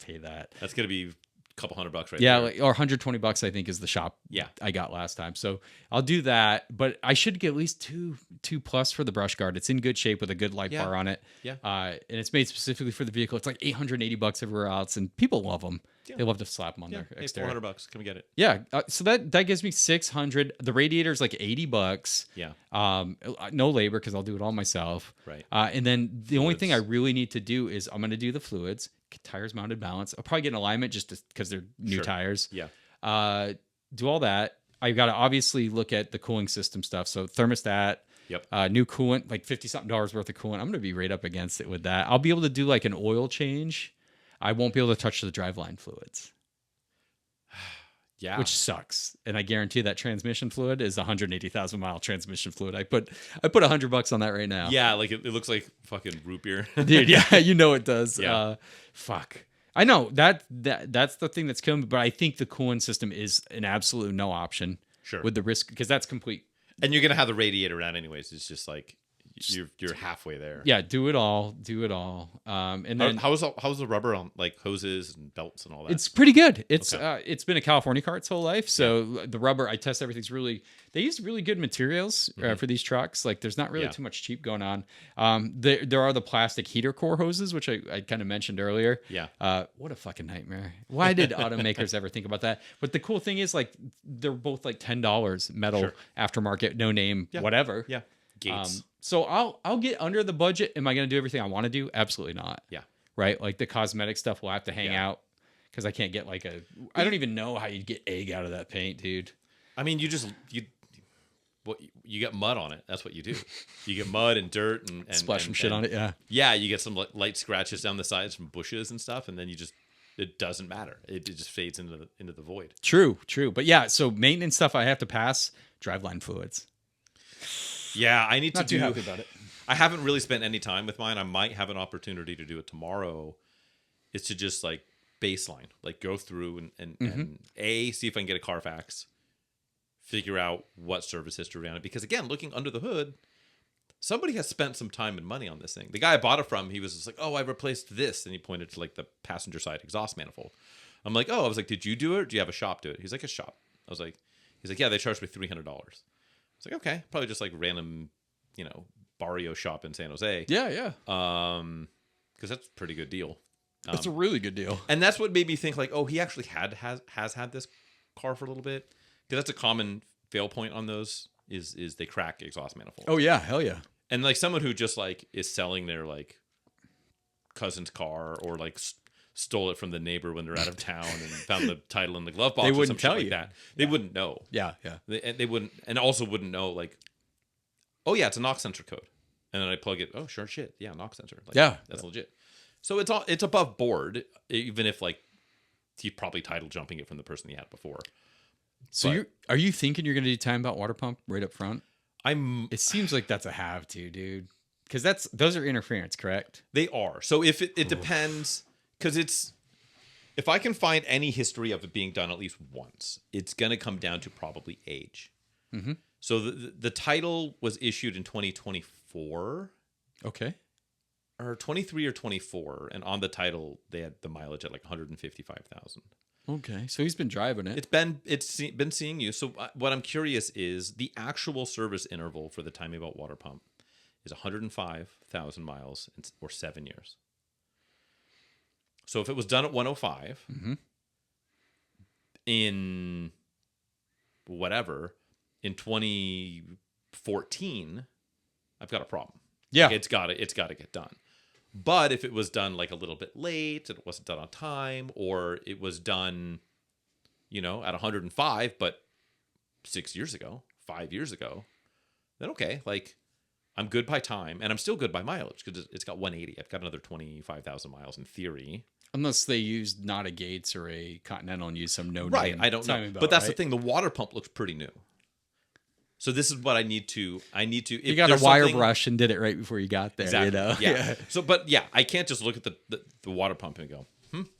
Pay that. That's gonna be a couple $100 right Yeah, there. or $120 I think is the shop Yeah. I got last time. So I'll do that, but I should get at least two plus for the brush guard. It's in good shape with a good light bar on it. Yeah. And it's made specifically for the vehicle. It's like $880 everywhere else, and people love them. Yeah. They love to slap them on Yeah, their hey, exterior. $400. Come get it. Yeah, so that gives me 600. The radiator's like $80. Yeah. No labor because I'll do it all myself. Right. And then the only thing I Fluids. really need to do is I'm going to do the fluids, tires mounted balance. I'll probably get an alignment just because they're new Sure. tires. Yeah. Do all that. I've got to obviously look at the cooling system stuff. So thermostat. Yep. New coolant, like $50-something worth of coolant. I'm going to be right up against it with that. I'll be able to do like an oil change. I won't be able to touch the driveline fluids. Yeah. Which sucks. And I guarantee that transmission fluid is 180,000 mile transmission fluid. I put $100 on that right now. Yeah, like it looks like fucking root beer. Dude, yeah, you know it does. Yeah. Fuck. I know that's the thing that's killing me, but I think the cooling system is an absolute no option. Sure. With the risk, because that's complete. And you're gonna have the radiator out anyways. It's just like you're halfway there. Yeah, do it all. And then How's the rubber on like hoses and belts and all that? it's pretty good. It's Okay. it's been a California car its whole life, so the rubber I test everything's really. They use really good materials for these trucks. Like there's not really Yeah. too much cheap going on. There are the plastic heater core hoses, which I kind of mentioned earlier. Yeah. What a fucking nightmare. Why did automakers ever think about that? But the cool thing is like they're both like $10 metal Sure. aftermarket, no name, whatever. Yeah. Gates. So I'll get under the budget. Am I going to do everything I want to do? Absolutely not. Yeah. Right? Like the cosmetic stuff will have to hang Yeah. out because I can't get like I don't even know how you'd get egg out of that paint, dude. I mean, you well, you get mud on it. That's what you do. You get mud and dirt and Splash some shit on it. Yeah. Yeah, you get some light scratches down the sides from bushes and stuff, and then it doesn't matter. It just fades into the void. True. But yeah, so maintenance stuff I have to pass. Driveline fluids. Yeah, I need Not to too happy about it. I haven't really spent any time with mine. I might have an opportunity to do it tomorrow. Is to just like baseline, like go through and see if I can get a Carfax, figure out what service history on it. Because again, looking under the hood, somebody has spent some time and money on this thing. The guy I bought it from, he was just like, "Oh, I replaced this," and he pointed to like the passenger side exhaust manifold. I'm like, "Oh," I was like, "Did you do it? Or do you have a shop do it?" He's like, "A shop." He's like, "Yeah, they charged me $300." I was like, "Okay, probably just like random, barrio shop in San Jose." Yeah. Because that's a pretty good deal. That's a really good deal. And that's what made me think like, oh, he actually has had this car for a little bit. Because that's a common fail point on those is they crack exhaust manifolds. Oh yeah, hell yeah. And like someone who just like is selling their like cousin's car or like stole it from the neighbor when they're out of town and found the title in the glove box. They or wouldn't some tell shit you. like that. They wouldn't know. Yeah. They wouldn't, and also wouldn't know like, oh yeah, it's a knock sensor code. And then I plug it. Oh sure, shit, yeah, knock sensor. Like, Yeah, that's legit. So it's above board, even if like he's probably title jumping it from the person he had before. So are you thinking you're going to do time about water pump right up front? It seems like that's a have to, dude. Because those are interference, correct? They are. So if it depends, because if I can find any history of it being done at least once, it's going to come down to probably age. Mm-hmm. So the title was issued in 2024. Okay. Or 23 or 24, and on the title they had the mileage at like 155,000. Okay, so he's been driving it. It's been seeing use. So what I'm curious is the actual service interval for the Time About water pump is 105,000 miles or 7 years. So if it was done at 105 in whatever in 2014, I've got a problem. Yeah, Like, it's got to get done. But if it was done like a little bit late, it wasn't done on time, or it was done, at 105, but 6 years ago, 5 years ago, then okay, like I'm good by time, and I'm still good by mileage because it's got 180. I've got another 25,000 miles in theory. Unless they used not a Gates or a Continental and used some no-name. Right, I don't know. About, but that's right? the thing. The water pump looks pretty new. So this is what I need to. You got a wire brush and did it right before you got there. Exactly. Yeah. So, but yeah, I can't just look at the water pump and go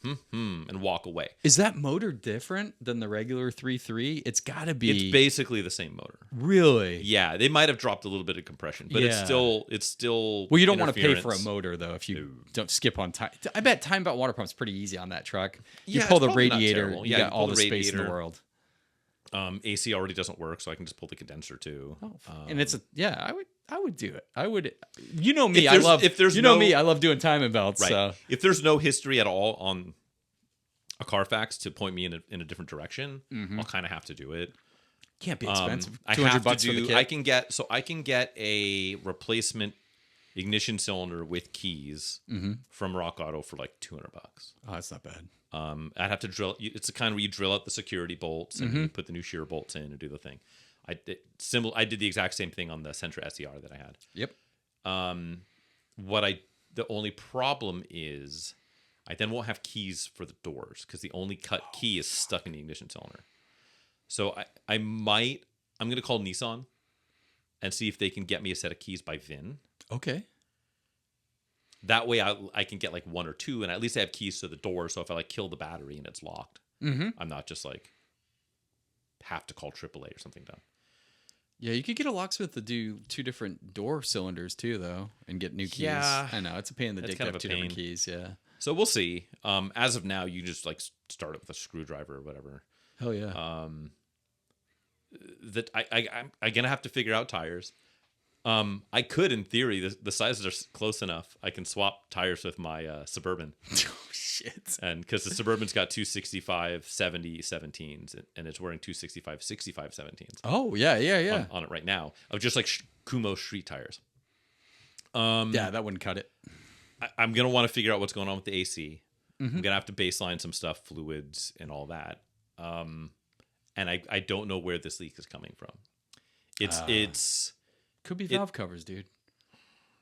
and walk away. Is that motor different than the regular 3.3? It's got to be. It's basically the same motor. Really? Yeah, they might have dropped a little bit of compression, but it's still. Well, you don't want to pay for a motor though if you don't skip on time. I bet time about water pump's pretty easy on that truck. You pull the radiator, you got all the space in the world. AC already doesn't work, so I can just pull the condenser too. And I would do it. I would. You know me. I love doing timing belts. Right. So. If there's no history at all on a Carfax to point me in a different direction, I'll kind of have to do it. Can't be expensive. I have to do. I can get a replacement ignition cylinder with keys from Rock Auto for like $200. Oh, that's not bad. I'd have to drill. It's the kind where you drill out the security bolts and you put the new shear bolts in and do the thing. I did the exact same thing on the Sentra SER that I had. Yep. The only problem is I then won't have keys for the doors because the only cut key is stuck in the ignition cylinder. So I'm going to call Nissan and see if they can get me a set of keys by VIN. Okay. That way I can get like one or two, and at least I have keys to the door. So if I like kill the battery and it's locked, I'm not just like have to call AAA or something done. Yeah, you could get a locksmith to do 2 different door cylinders too, though, and get new keys. Yeah, I know it's a pain in the dick to have 2 different keys. Yeah. So we'll see. As of now, you just like start it with a screwdriver or whatever. Hell yeah. That I'm gonna have to figure out tires. I could, in theory, the sizes are close enough. I can swap tires with my Suburban. Oh shit! And because the Suburban's got 265/70 17s, and it's wearing 265/65 17s. Oh yeah. On it right now, of just like Kumo street tires. Yeah, that wouldn't cut it. I'm gonna want to figure out what's going on with the AC. I'm gonna have to baseline some stuff, fluids, and all that. And I don't know where this leak is coming from. It's Could be valve covers, dude.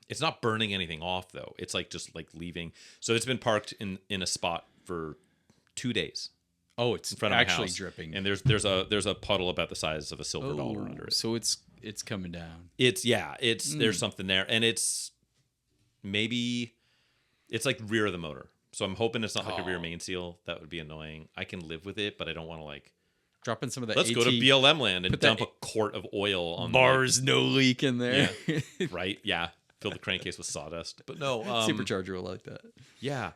it's not burning anything off though. It's like just like leaving. So it's been parked in a spot for 2 days. Oh, it's In front of my actually house. dripping. And there's a puddle about the size of a silver dollar under it. So it's coming down. It's there's something there, and it's maybe it's like rear of the motor. So I'm hoping it's not like a rear main seal. That would be annoying. I can live with it, but I don't want to like Dropping some of that. let's go to BLM land and put that dump a quart of oil on bars, no leak in there. Yeah. Right? Yeah. Fill the crankcase with sawdust. But no, Supercharger will like that. yeah.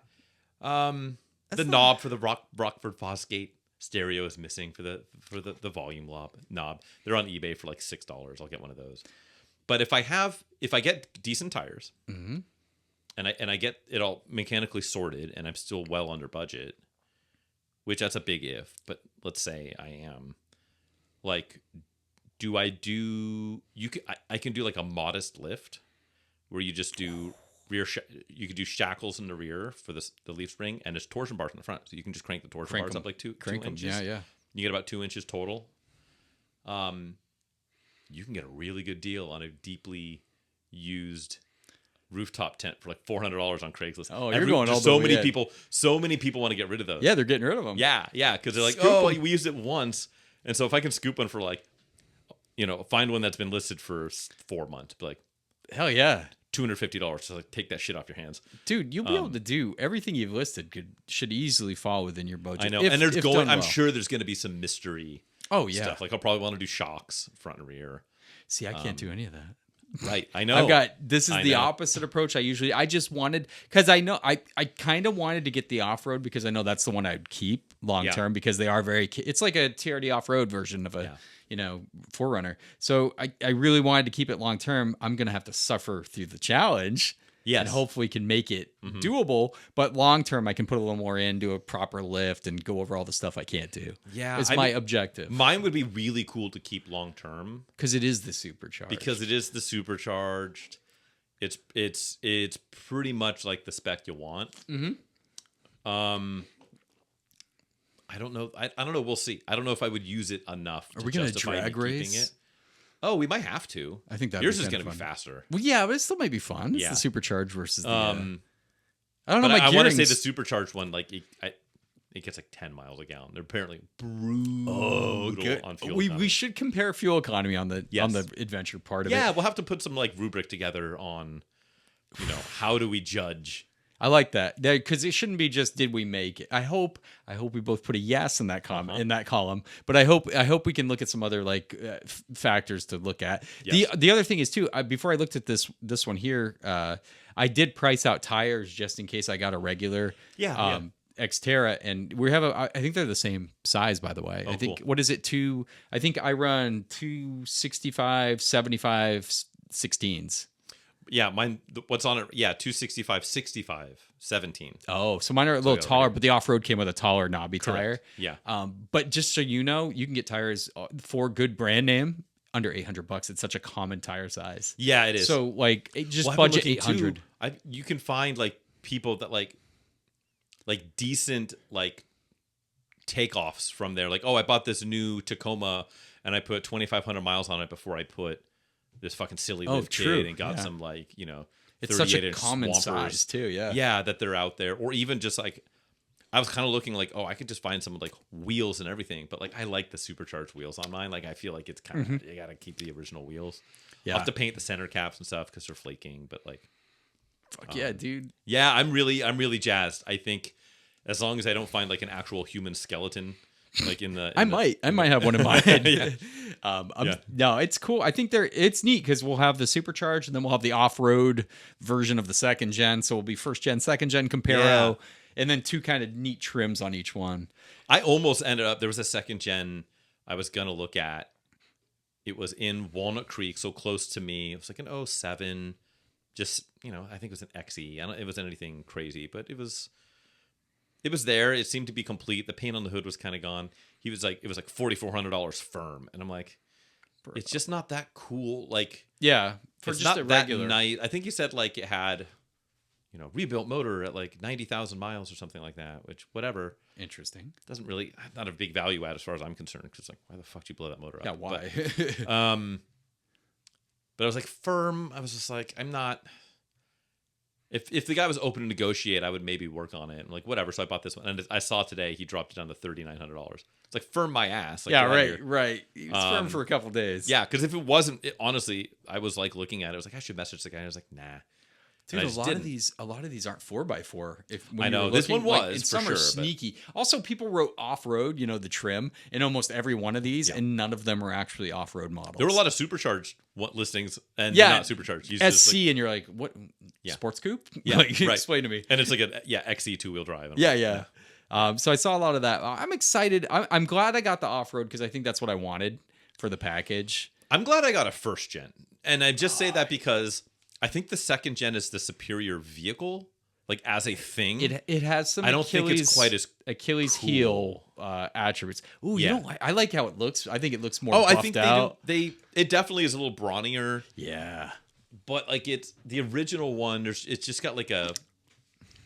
The knob for the Rockford Fosgate stereo is missing for the volume knob. They're on eBay for like $6. I'll get one of those. But if I get decent tires, Mm-hmm. and I get it all mechanically sorted, and I'm still well under budget, which that's a big if. But let's say I am, like, I can do like a modest lift, where you just do you could do shackles in the rear for the leaf spring, and there's torsion bars in the front, so you can just crank the torsion bars up like two inches. Yeah. You get about 2 inches total. You can get a really good deal on a deeply used rooftop tent for like $400 on Craigslist. Oh, you're going all the way in. So many people want to get rid of those. Yeah, they're getting rid of them. Yeah, because they're like, Scoop 'em. we used it once, and so if I can scoop one for like, find one that's been listed for 4 months, be like Hell yeah. $250, so like take that shit off your hands. Dude, you'll be able to do everything you've listed should easily fall within your budget. I know, if- and if done I'm well. sure there's going to be some mystery stuff. Like I'll probably want to do shocks front and rear. See, I can't do any of that. Right, I know. This is the opposite approach. I just wanted, because I know I kind of wanted to get the off-road because I know that's the one I'd keep long term because they are it's like a TRD off-road version of a, Forerunner. So I really wanted to keep it long term. I'm going to have to suffer through the challenge. Yes. And hopefully can make it doable. But long term, I can put a little more in, do a proper lift, and go over all the stuff I can't do. Yeah. It's my objective. Mine would be really cool to keep long term. Because it is the supercharged. Because it is the supercharged. It's pretty much like the spec you want. Mm-hmm. I don't know. I don't know. We'll see. I don't know if I would use it enough. Are we going to drag race? It. Oh, we might have to. I think yours is going to be faster. Well, yeah, but it still might be fun. It's the supercharged versus the. I don't know. But I want to say the the supercharged one, like it gets like 10 miles a gallon. They're apparently brutal on fuel. We should compare fuel economy on the adventure part of it. Yeah, we'll have to put some like rubric together on, how do we judge. I like that because it shouldn't be just did we make it. I hope we both put a yes in that in that column. But I hope we can look at some other factors to look at. Yes. The other thing is too. Before I looked at this one here, I did price out tires just in case I got a regular Xterra, and we have I think they're the same size, by the way. I think cool. What is it? I think I run 265 75 16s. Yeah, mine. What's on it? Yeah, 265, 65, 17. Oh, so mine are a little taller, but the off-road came with a taller knobby tire. Yeah. But just so you know, you can get tires for good brand name under $800. It's such a common tire size. Yeah, it is. So just budget $800. You can find people that like decent takeoffs from there. Like, I bought this new Tacoma and I put 2,500 miles on it before I put this fucking silly lift kit and got some it's such a 38-inch common Swampers. size too. Yeah, that they're out there, or even just I was kind of looking I could just find some wheels and everything, but I like the supercharged wheels on mine. I feel like it's kind of you gotta keep the original wheels. Yeah, I'll have to paint the center caps and stuff because they're flaking, but fuck yeah, dude. Yeah, I'm really jazzed. I think as long as I don't find an actual human skeleton. I might have one in mind. No, it's cool. I think it's neat because we'll have the supercharged and then we'll have the off-road version of the second gen. So we'll be first gen, second gen Comparo, and then two kind of neat trims on each one. I almost ended up, there was a second gen I was going to look at. It was in Walnut Creek, so close to me. It was an 07, just, I think it was an XE. It wasn't anything crazy, but it was there. It seemed to be complete. The paint on the hood was kind of gone. He was it was $4,400 firm. And I'm like, it's just not that cool. For it's just not a that regular. Nice. I think he said it had, rebuilt motor at 90,000 miles or something like that, which whatever. Interesting. Doesn't really, not a big value add as far as I'm concerned. Because why the fuck do you blow that motor up? Yeah, why? But, But I was like firm. I was just like, I'm not. If the guy was open to negotiate, I would maybe work on it. I'm like, whatever. So I bought this one, and I saw today he dropped it down to $3,900. It's like firm my ass. Like, yeah, right. It's firm for a couple days. Yeah, because if it wasn't, honestly, I was like looking at it. I was like, I should message the guy. I was like, nah. Dude, a lot of these aren't 4x4. I know this one was, and for some sure, are sneaky. Also, people wrote off-road, the trim in almost every one of these, and none of them are actually off-road models. There were a lot of supercharged listings and not supercharged. SC, and you're like, what? Sports coupe? Yeah, like, right. Explain to me. And it's like a XE 2-wheel drive. Yeah. So I saw a lot of that. I'm excited. I'm glad I got the off-road because I think that's what I wanted for the package. I'm glad I got a first gen, and I just say that because I think the second gen is the superior vehicle, like as a thing. It has some. I don't think it's quite as Achilles cool. heel attributes. Ooh, I like how it looks. I think it looks more. Oh, buffed I think out. it definitely is a little brawnier. Yeah, but like it's the original one. It's just got like a.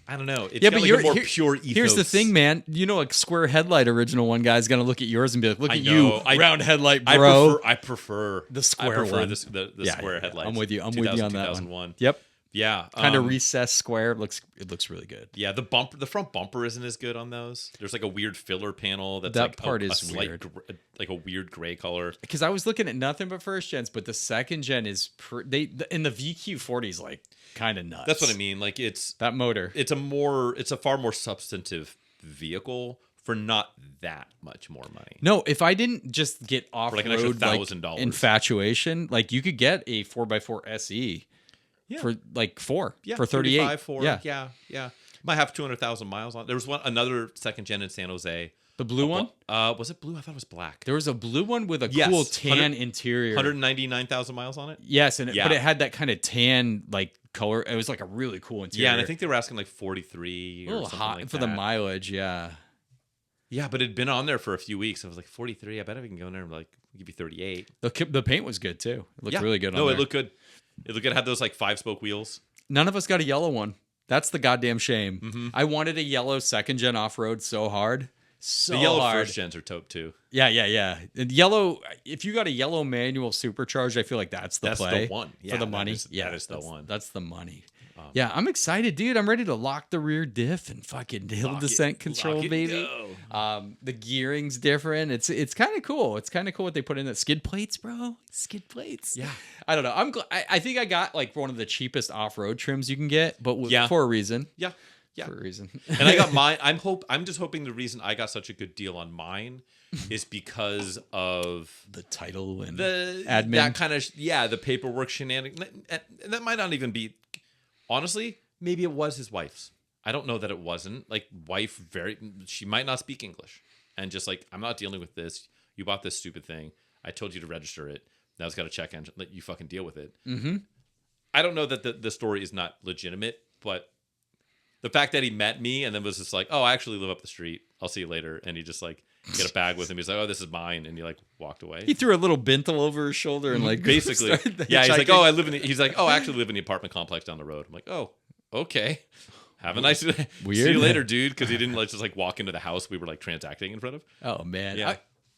I don't know. It's yeah, got but like you're a more pure ethos. Here's the thing, man. A square headlight original one guy's gonna look at yours and be like, "Look at you, round headlight, bro." I prefer the square one. The square headlights. I'm with you. I'm with you on that one. Yep. Yeah, kind of recessed square. It looks really good. Yeah, the front bumper isn't as good on those. There's like a weird filler panel that's that like part a is slight weird. Like a weird gray color. Because I was looking at nothing but first gens, but the second gen is in the VQ40 is like kind of nuts. That's what I mean. Like it's that motor. It's a far more substantive vehicle for not that much more money. No, if I didn't just get off like road $1,000 infatuation, like you could get a 4x4 SE. Yeah. For like for 38. Yeah. Might have 200,000 miles on. There was another second gen in San Jose. The blue one? Was it blue? I thought it was black. There was a blue one with a cool tan interior. 199,000 miles on it. Yes, but it had that kind of tan like color. It was like a really cool interior. Yeah, and I think they were asking like 43 or something hot like for that. The mileage. Yeah. Yeah, but it'd been on there for a few weeks. I was like 43. I bet I can go in there and like give you 38. The paint was good too. It looked really good. It looked good. It looked good. It had those like 5-spoke wheels. None of us got a yellow one. That's the goddamn shame. Mm-hmm. I wanted a yellow second gen off road so hard. The yellow first gens are dope too. Yeah. And yellow. If you got a yellow manual supercharged, I feel like that's the play. That's the one. For the money. That is the one. That's the money. Yeah, I'm excited, dude. I'm ready to lock the rear diff and fucking hill descent control, baby. The gearing's different. It's kind of cool. It's kind of cool what they put in the skid plates, bro. Skid plates. Yeah. I don't know. I think I got like one of the cheapest off-road trims you can get, but for a reason. Yeah. For a reason. And I got mine. I'm just hoping the reason I got such a good deal on mine is because of the title and the admin. That kind of the paperwork shenanigans. And that might not even be. Honestly, maybe it was his wife's. I don't know that it wasn't. Like, wife, she might not speak English. And just like, I'm not dealing with this. You bought this stupid thing. I told you to register it. Now it's got a check engine. Let you fucking deal with it. Mm-hmm. I don't know that the story is not legitimate, but the fact that he met me and then was just like, oh, I actually live up the street. I'll see you later. And he just like, get a bag with him. He's like, oh, this is mine. And he like walked away. He threw a little bintle over his shoulder and like basically, he's like, oh, he's like, oh, I actually live in the apartment complex down the road. I'm like, oh, okay. Have a nice day. Weird. See you later, dude. Because he didn't like just like walk into the house we were like transacting in front of. Oh man. Yeah.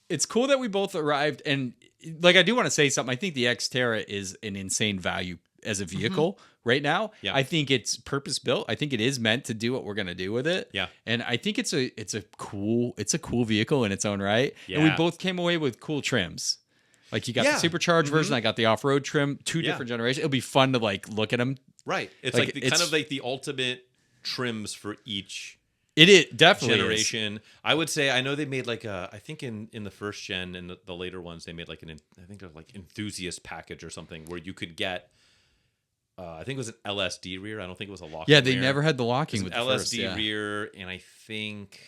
It's cool that we both arrived, and like I do want to say something. I think the Xterra is an insane value as a vehicle right now. Yeah. I think it's purpose built. I think it is meant to do what we're gonna do with it. Yeah. And I think it's a cool vehicle in its own right. Yeah. And we both came away with cool trims. Like you got the supercharged version, I got the off-road trim, two different generations. It'll be fun to like look at them. Right. It's like kind of like the ultimate trims for each It definitely generation. I would say, I know they made like I think in the first gen and the later ones, they made like I think they're like enthusiast package or something where you could get, I think it was an LSD rear. I don't think it was a locking. Yeah, they rear. never had the locking with the LSD first, rear, and I think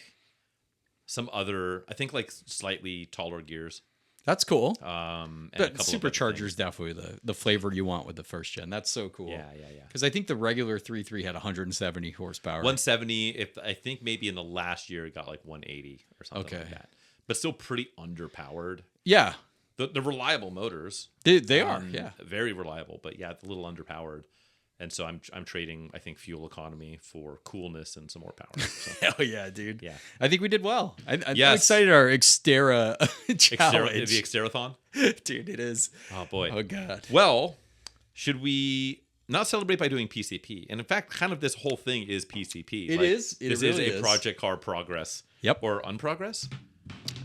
some other, I think like slightly taller gears. That's cool. And but supercharger is definitely the flavor you want with the first gen. That's so cool. Yeah. Because I think the regular 3.3 had 170 horsepower. 170. If I think maybe in the last year it got like 180 or something like that. But still pretty underpowered. Yeah. The reliable motors. They are. Yeah. Very reliable, but yeah, it's a little underpowered. And so I'm trading, I think, fuel economy for coolness and some more power. So. Hell yeah, dude. Yeah. I think we did well. I'm excited our Xterra challenge. The Xterathon? Dude, it is. Oh, boy. Oh, God. Well, should we not celebrate by doing PCP? And in fact, kind of this whole thing is PCP. It is. It This really is a is. Project Car progress. Yep. Or unprogress.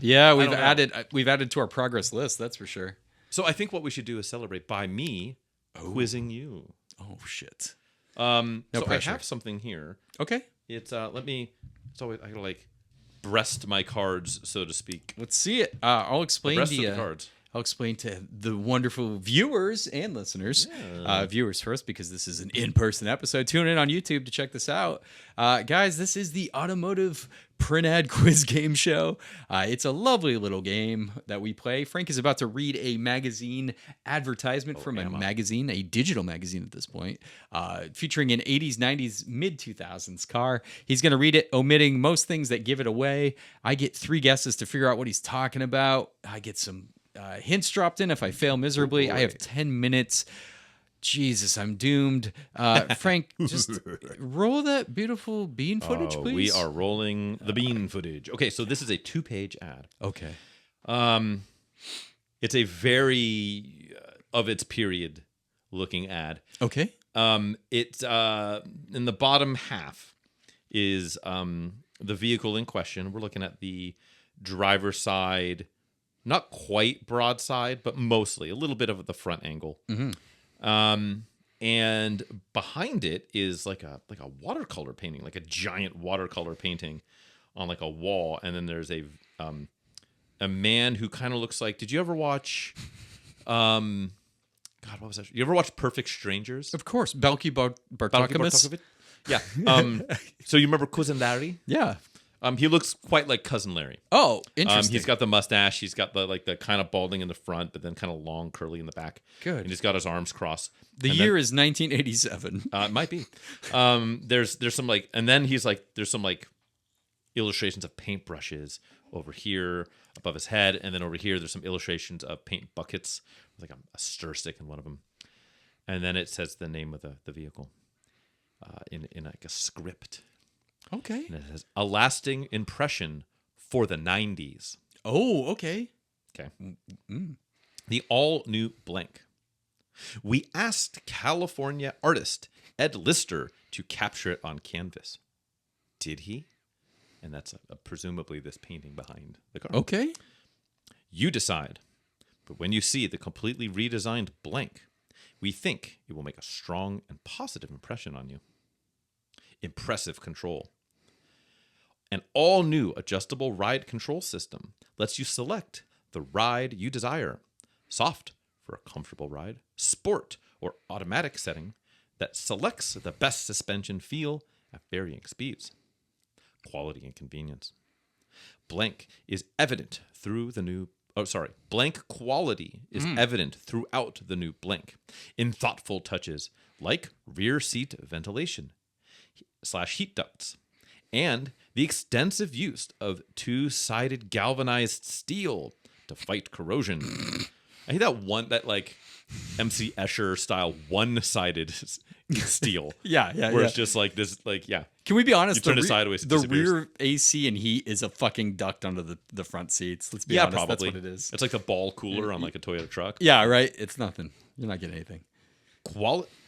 Yeah, don't know. we've added to our progress list. That's for sure. So I think what we should do is celebrate by me quizzing you. Oh shit. So pressure. I have something here. Okay. It's it's always I gotta like breast my cards, so to speak. Let's see it. I'll explain Breast to of the cards. I'll explain to the wonderful viewers and listeners. Viewers first, because this is an in-person episode. Tune in on YouTube to check this out. Guys, this is the Automotive Print Ad Quiz Game Show. It's a lovely little game that we play. Frank is about to read a magazine advertisement from a magazine, a digital magazine at this point, featuring an 80s, 90s, mid-2000s car. He's going to read it, omitting most things that give it away. I get 3 guesses to figure out what he's talking about. I get some hints dropped in if I fail miserably. I have 10 minutes. Jesus, I'm doomed. Frank, just roll that beautiful bean footage, please. We are rolling the bean footage. Okay, so this is a 2-page ad. Okay. It's a very of its period looking ad. Okay. It's in the bottom half is the vehicle in question. We're looking at the driver's side. Not quite broadside, but mostly a little bit of the front angle. And behind it is like a watercolor painting, like a giant watercolor painting on like a wall. And then there's a man who kind of looks like. Did you ever watch? God, what was that? You ever watch Perfect Strangers? Of course, Belky Bartokomous. Yeah. So you remember Cousin Larry? Yeah. He looks quite like Cousin Larry. Oh, interesting. He's got the mustache. He's got the kind of balding in the front, but then kind of long, curly in the back. Good. And he's got his arms crossed. The year is 1987. It might be. There's some like, and then he's like, there's some like illustrations of paintbrushes over here above his head, and then over here there's some illustrations of paint buckets, with like a stir stick in one of them, and then it says the name of the vehicle in like a script. Okay. And it has a lasting impression for the 90s. Oh, okay. Okay. The all-new blank. We asked California artist Ed Lister to capture it on canvas. Did he? And that's presumably this painting behind the car. Okay. You decide. But when you see the completely redesigned blank, we think it will make a strong and positive impression on you. Impressive control. An all-new adjustable ride control system lets you select the ride you desire. Soft for a comfortable ride, sport or automatic setting that selects the best suspension feel at varying speeds. Quality and convenience. Blank is evident through the new blank quality is evident throughout the new blank in thoughtful touches like rear seat ventilation / heat ducts and the extensive use of 2-sided galvanized steel to fight corrosion. I hate that like MC Escher style one-sided steel. Yeah. Where it's just like this, like, yeah. Can we be honest? You turn it sideways, it the disappears. rear AC and heat is a fucking duct under the front seats. Let's be honest. Probably. That's what it is. It's like the ball cooler on like a Toyota truck. Yeah, right. It's nothing. You're not getting anything.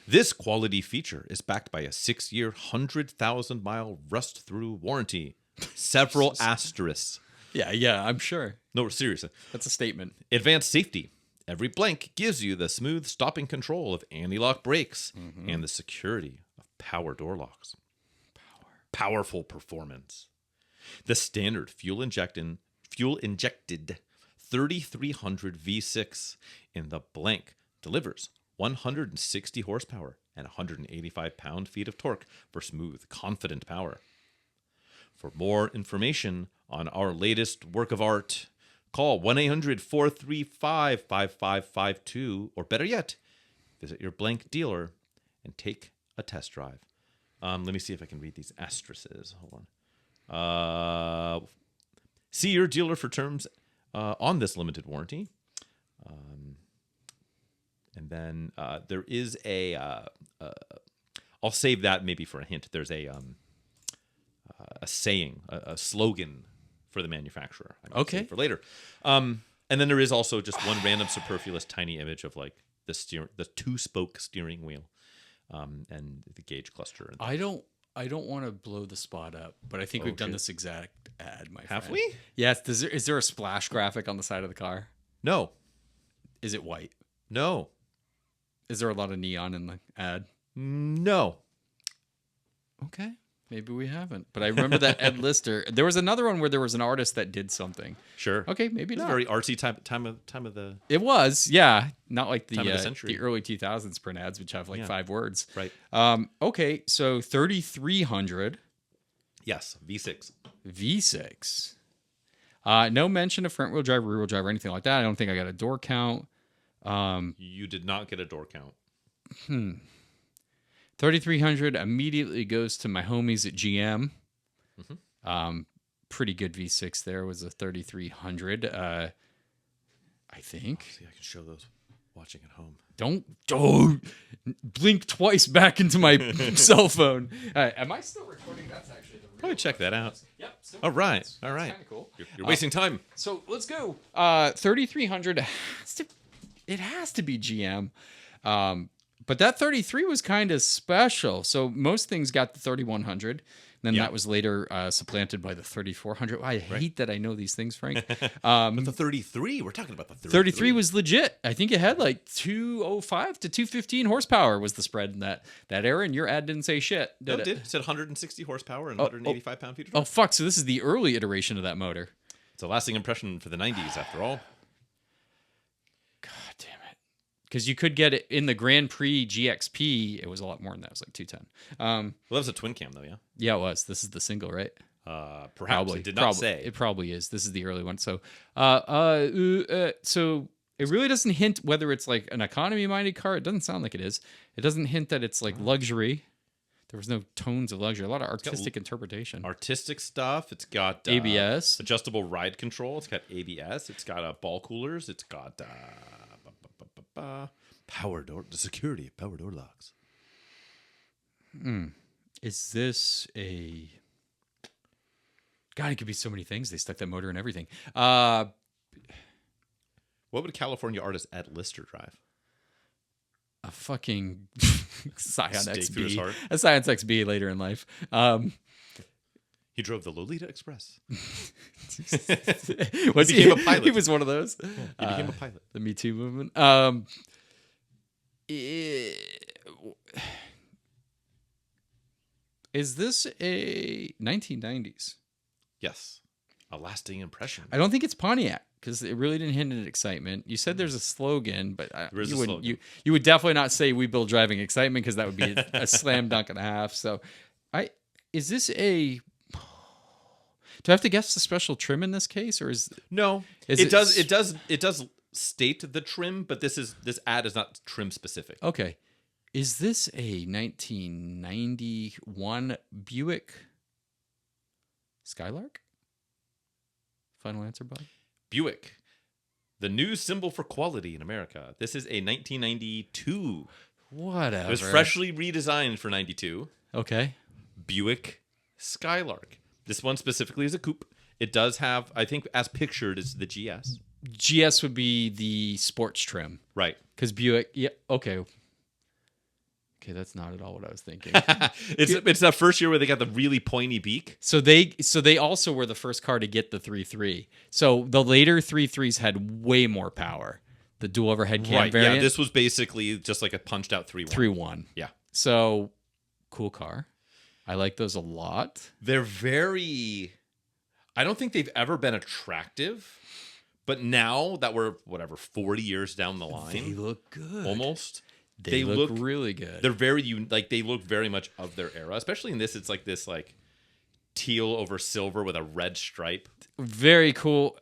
This quality feature is backed by a 6-year, 100,000-mile rust-through warranty. Several asterisks. Yeah, I'm sure. No, seriously. That's a statement. Advanced safety. Every blank gives you the smooth stopping control of anti-lock brakes and the security of power door locks. Powerful performance. The standard fuel-injected 3300 V6 in the blank delivers 160 horsepower and 185 pound-feet of torque for smooth, confident power. For more information on our latest work of art, call 1-800-435-5552, or better yet, visit your blank dealer and take a test drive. Let me see if I can read these asterisks. Hold on. See your dealer for terms on this limited warranty. And then there is I'll save that maybe for a hint. There's a saying, a slogan for the manufacturer. I might save for later. And then there is also just one random superfluous tiny image of like the 2-spoke steering wheel, and the gauge cluster. And I don't want to blow the spot up, but I think we've done this exact ad, my Have friend. we? Yes. Is there a splash graphic on the side of the car? No. Is it white? No. Is there a lot of neon in the ad? No. Okay. Maybe we haven't. But I remember that Ed Lister. There was another one where there was an artist that did something. Sure. Okay, maybe It's not. very artsy time of the It was, yeah. Not like Time of the century. the early 2000s print ads, which have like 5 words. right. Okay, so 3300 Yes, V6. V6. No mention of front wheel drive, rear wheel drive, or anything like that. I don't think I got a door count. You did not get a door count. 3300 immediately goes to my homies at GM. Pretty good V6 there was a 3300. I think. See, I can show those watching at home. Don't blink twice back into my cell phone. Am I still recording? That's actually the real Probably check that out. Yep. Still All right. recording. All right. Kind of cool. You're wasting time. So let's go. 3300. It has to be GM. But that 33 was kind of special. So most things got the 3100. Then that was later supplanted by the 3400. I hate that I know these things, Frank. But the 33, we're talking about the 33 was legit. I think it had like 205 to 215 horsepower was the spread in that era. And your ad didn't say shit. No, Did it it? did. It said 160 horsepower and 185 pound-feet of Oh, torque. fuck. So this is the early iteration of that motor. It's a lasting impression for the 90s, after all. God damn it. Because you could get it in the Grand Prix GXP. It was a lot more than that. It was like 210. Well, that was a twin cam, though, yeah? Yeah, it was. This is the single, right? Perhaps. Probably. It did not say. It probably is. This is the early one. So, so it really doesn't hint whether it's like an economy-minded car. It doesn't sound like it is. It doesn't hint that it's like luxury. There was no tones of luxury. A lot of artistic interpretation. Artistic stuff. It's got ABS. adjustable ride control. It's got ABS. It's got ball coolers. It's got Power door, the security of power door locks. Is this a... God, it could be so many things. They stuck that motor in everything. What would a California artist Ed Lister drive? A fucking Scion Stake through his XB. heart. A Scion XB later in life. He drove the Lolita Express. Was He became a pilot. He was one of those. He became a pilot. The Me Too movement. Is this a 1990s? Yes. A lasting impression. I don't think it's Pontiac because it really didn't hint at excitement. You said there's a slogan, but There is you a wouldn't. slogan. You would definitely not say "We build driving excitement" because that would be a slam dunk and a half. So, is this a? Do I have to guess the special trim in this case, or is No. Is it it- does state the trim, but this ad is not trim specific. okay? Is this a 1991 Buick Skylark? Final answer, Bob. Buick, the new symbol for quality in America. This is a 1992. Whatever. It was freshly redesigned for 92. Okay. Buick Skylark. This one specifically is a coupe. It does have, I think, as pictured, is the GS. GS would be the sports trim. Right. Because Buick, yeah, okay. Okay, that's not at all what I was thinking. It's that first year where they got the really pointy beak. So they also were the first car to get the 3.3. So the later 3.3s had way more power. The dual overhead cam variant. Yeah, this was basically just like a punched out 3.1. 3.1. Yeah. So cool car. I like those a lot. They're very, I don't think they've ever been attractive, but now that we're 40 years down the line, They look good. almost. They look really good. They're very they look very much of their era, especially in this. It's like this teal over silver with a red stripe. Very cool.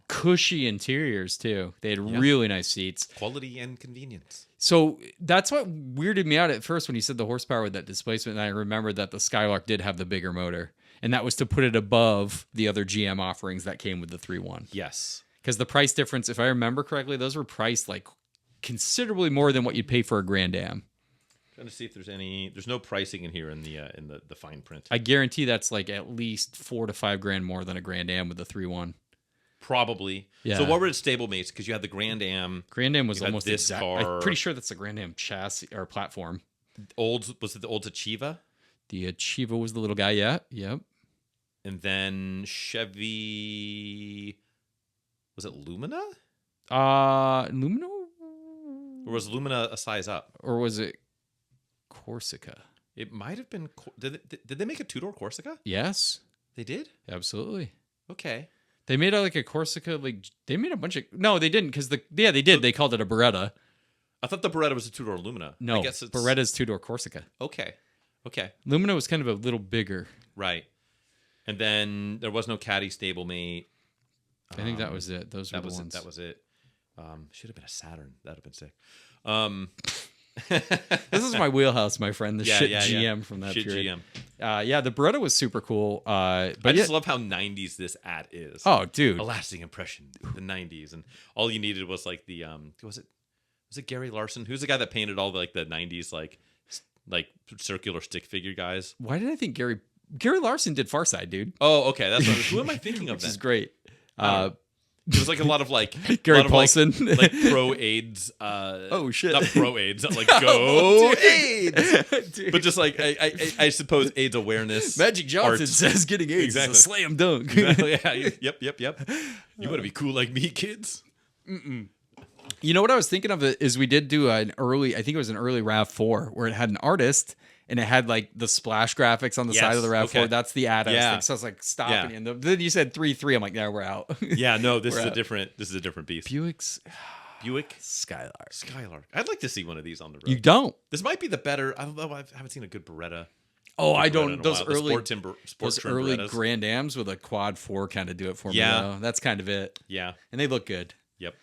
Cushy interiors too. They had really nice seats. Quality and convenience. So that's what weirded me out at first when you said the horsepower with that displacement. And I remembered that the Skylark did have the bigger motor, and that was to put it above the other GM offerings that came with the 3.1. Yes. Because the price difference, if I remember correctly, those were priced like considerably more than what you'd pay for a Grand Am. Trying to see if there's no pricing in here in the fine print. I guarantee that's like at least $4 to $5 grand more than a Grand Am with the 3.1. Probably. Yeah. So what were its stablemates? Because you had the Grand Am. Grand Am was You had almost this exact. car. I'm pretty sure that's the Grand Am chassis or platform. Was it the old Achieva? The Achieva was the little guy. Yeah. Yep. And then Chevy. Was it Lumina? Lumino? Or was Lumina a size up? Or was it Corsica? It might have been. Did they make a two-door Corsica? Yes. They did? Absolutely. Okay. They made like a Corsica, like they made a bunch of. No, they didn't, because they did. They called it a Beretta. I thought the Beretta was a two-door Lumina. No, I guess it's Beretta's two-door Corsica. Okay. Lumina was kind of a little bigger. Right. And then there was no Caddy stablemate. I think that was it. Those were the ones. That was it. Should have been a Saturn. That'd have been sick. This is my wheelhouse, my friend. The shit yeah. GM from that Shit period. GM. Yeah, the Beretta was super cool. But I just love how 90s this ad is. Oh, dude. A lasting impression. The 90s. And all you needed was like the was it Gary Larson? Who's the guy that painted all the 90s like circular stick figure guys? Why did I think Gary Larson did Far Side, dude? Oh, okay. That's what who am I thinking of Which then? is great. It was like a lot of Gary Paulson, like pro AIDS. Oh shit! Not pro AIDS. Not like go AIDS, Dude. but just like I suppose AIDS awareness. Magic Johnson art. says getting AIDS Exactly. is a slam dunk. Exactly, yeah. Yep. You want to be cool like me, kids? You know what I was thinking of is we did do I think it was an early RAV4 where it had an artist and it had like the splash graphics on the side of the RAV4. Okay. That's the ad. I was Yeah. thinking. So I was like stopping Yeah. you. And then you said 3.3. I'm like, yeah, we're out. Yeah, no, this We're is a out. different beast. Buick's Buick Skylark. Skylark. I'd like to see one of these on the road. You don't? This might be the better. I don't know. I haven't seen a good Beretta. Oh, I Beretta in don't. a Those while. The early sport trim early Berettas. Grand Ams with a quad 4 kind of do it for me. Yeah. Though. That's kind of it. Yeah. And they look good. Yep.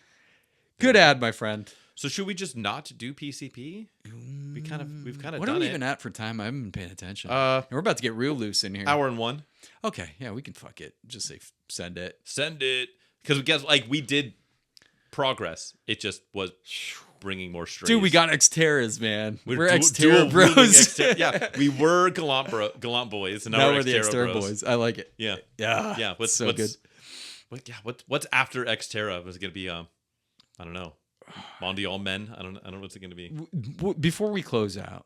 Good ad, my friend. So should we just not do PCP? We've kind of What done are we it. even at for time? I haven't been paying attention. Uh, And we're about to get real loose in here. Hour and one. Okay, yeah, we can fuck it. Just say send it. Send it because we did progress. It just was bringing more strays. Dude, we got Xterras, man. We're du- Xterra dual bros. wielding yeah, we were gallant boys, and now we're we're the Xterra Xterra bros. boys. I like it. Yeah, Yeah. What's so good. What's after Xterra? Was it going to be I don't know, Mondial Men? I don't know what's it going to be. Before we close out,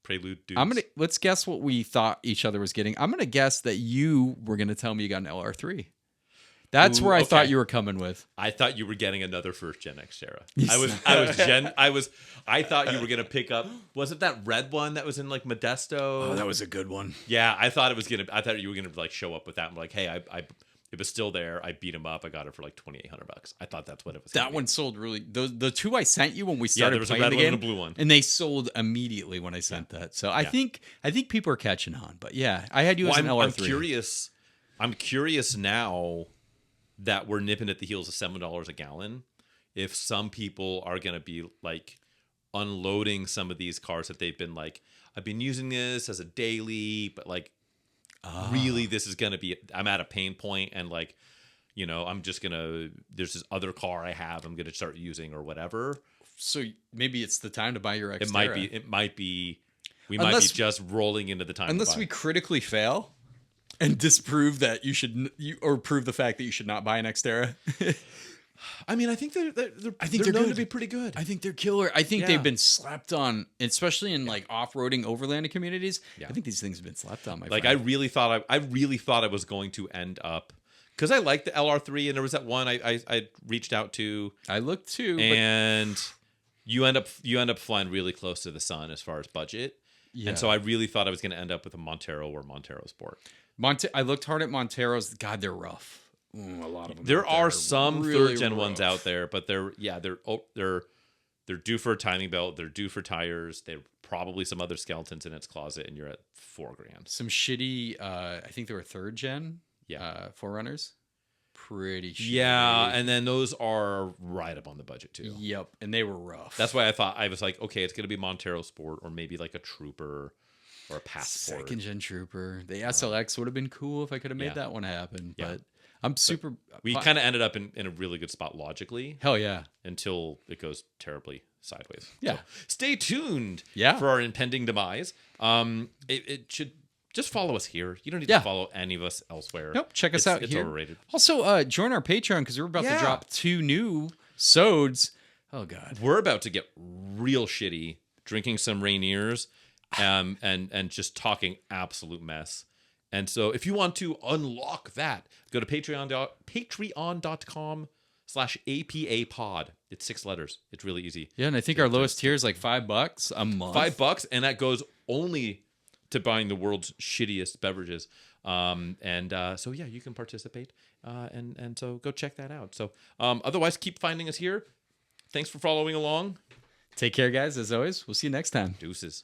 Prelude dudes. let's guess what we thought each other was getting. I'm gonna guess that you were gonna tell me you got an LR3. That's where I okay. thought you were coming with. I thought you were getting another first gen Xterra. Yes. I thought you were gonna pick up. Was it that red one that was in like Modesto? Oh, that was a good one. Yeah, I thought you were gonna like show up with that and be like, hey, it was still there. I beat him up. I got it for like $2,800. I thought that's what it was. That one sold really. The two I sent you when we Yeah, started there was a playing red the one game, and a blue one. and they sold immediately when I sent that. So I think people are catching on. But yeah, I had you as an LR3. I'm curious. I'm curious now that we're nipping at the heels of $7 a gallon. If some people are gonna be like unloading some of these cars that they've been like, I've been using this as a daily, but like really this is gonna be. I'm at a pain point and like. I'm just there's this other car I have I'm going to start using or whatever. So maybe it's the time to buy your Xterra. It might be, we might be just rolling into the time. Unless we critically fail and disprove that or prove the fact that you should not buy an Xterra. I mean, I think they're they're known good. to be pretty good. I think they're killer. I think Yeah. they've been slapped on, especially in like off-roading overlanding communities. Yeah. I think these things have been slapped on, my Like friend. I really thought I was going to end up, because I liked the LR3 and there was that one I reached out to. I looked too. And you end up flying really close to the sun as far as budget. Yeah. And so I really thought I was going to end up with a Montero or Montero Sport. I looked hard at Monteros. God, they're rough. A lot of them. There are some really third gen rough. ones out there, but they're due for a timing belt. They're due for tires. They're probably some other skeletons in its closet, and you're at $4,000. Some shitty. I think they were third gen. Yeah. Forerunners. Pretty shitty. Yeah, and then those are right up on the budget too. Yep, and they were rough. That's why I was like, okay, it's gonna be Montero Sport or maybe like a Trooper or a Passport. Second gen Trooper. The SLX would have been cool if I could have made Yeah. that one happen. Yeah. But I'm super. We kind of ended up in a really good spot logically Hell yeah. until it goes terribly sideways. Yeah. So stay tuned Yeah. for our impending demise. It should just follow us here. You don't need Yeah. to follow any of us elsewhere. Nope, check us out It's here. overrated. Also, join our Patreon because we're about to Yeah. drop 2 new sods. Oh God. We're about to get real shitty, drinking some Rainiers, and just talking absolute mess. And so if you want to unlock that, go to patreon.com/APA pod. It's 6 letters. It's really easy. Yeah, and I think our lowest tier is like $5 a month. $5, and that goes only to buying the world's shittiest beverages. So yeah, you can participate. And so go check that out. So otherwise, keep finding us here. Thanks for following along. Take care, guys. As always, we'll see you next time. Deuces.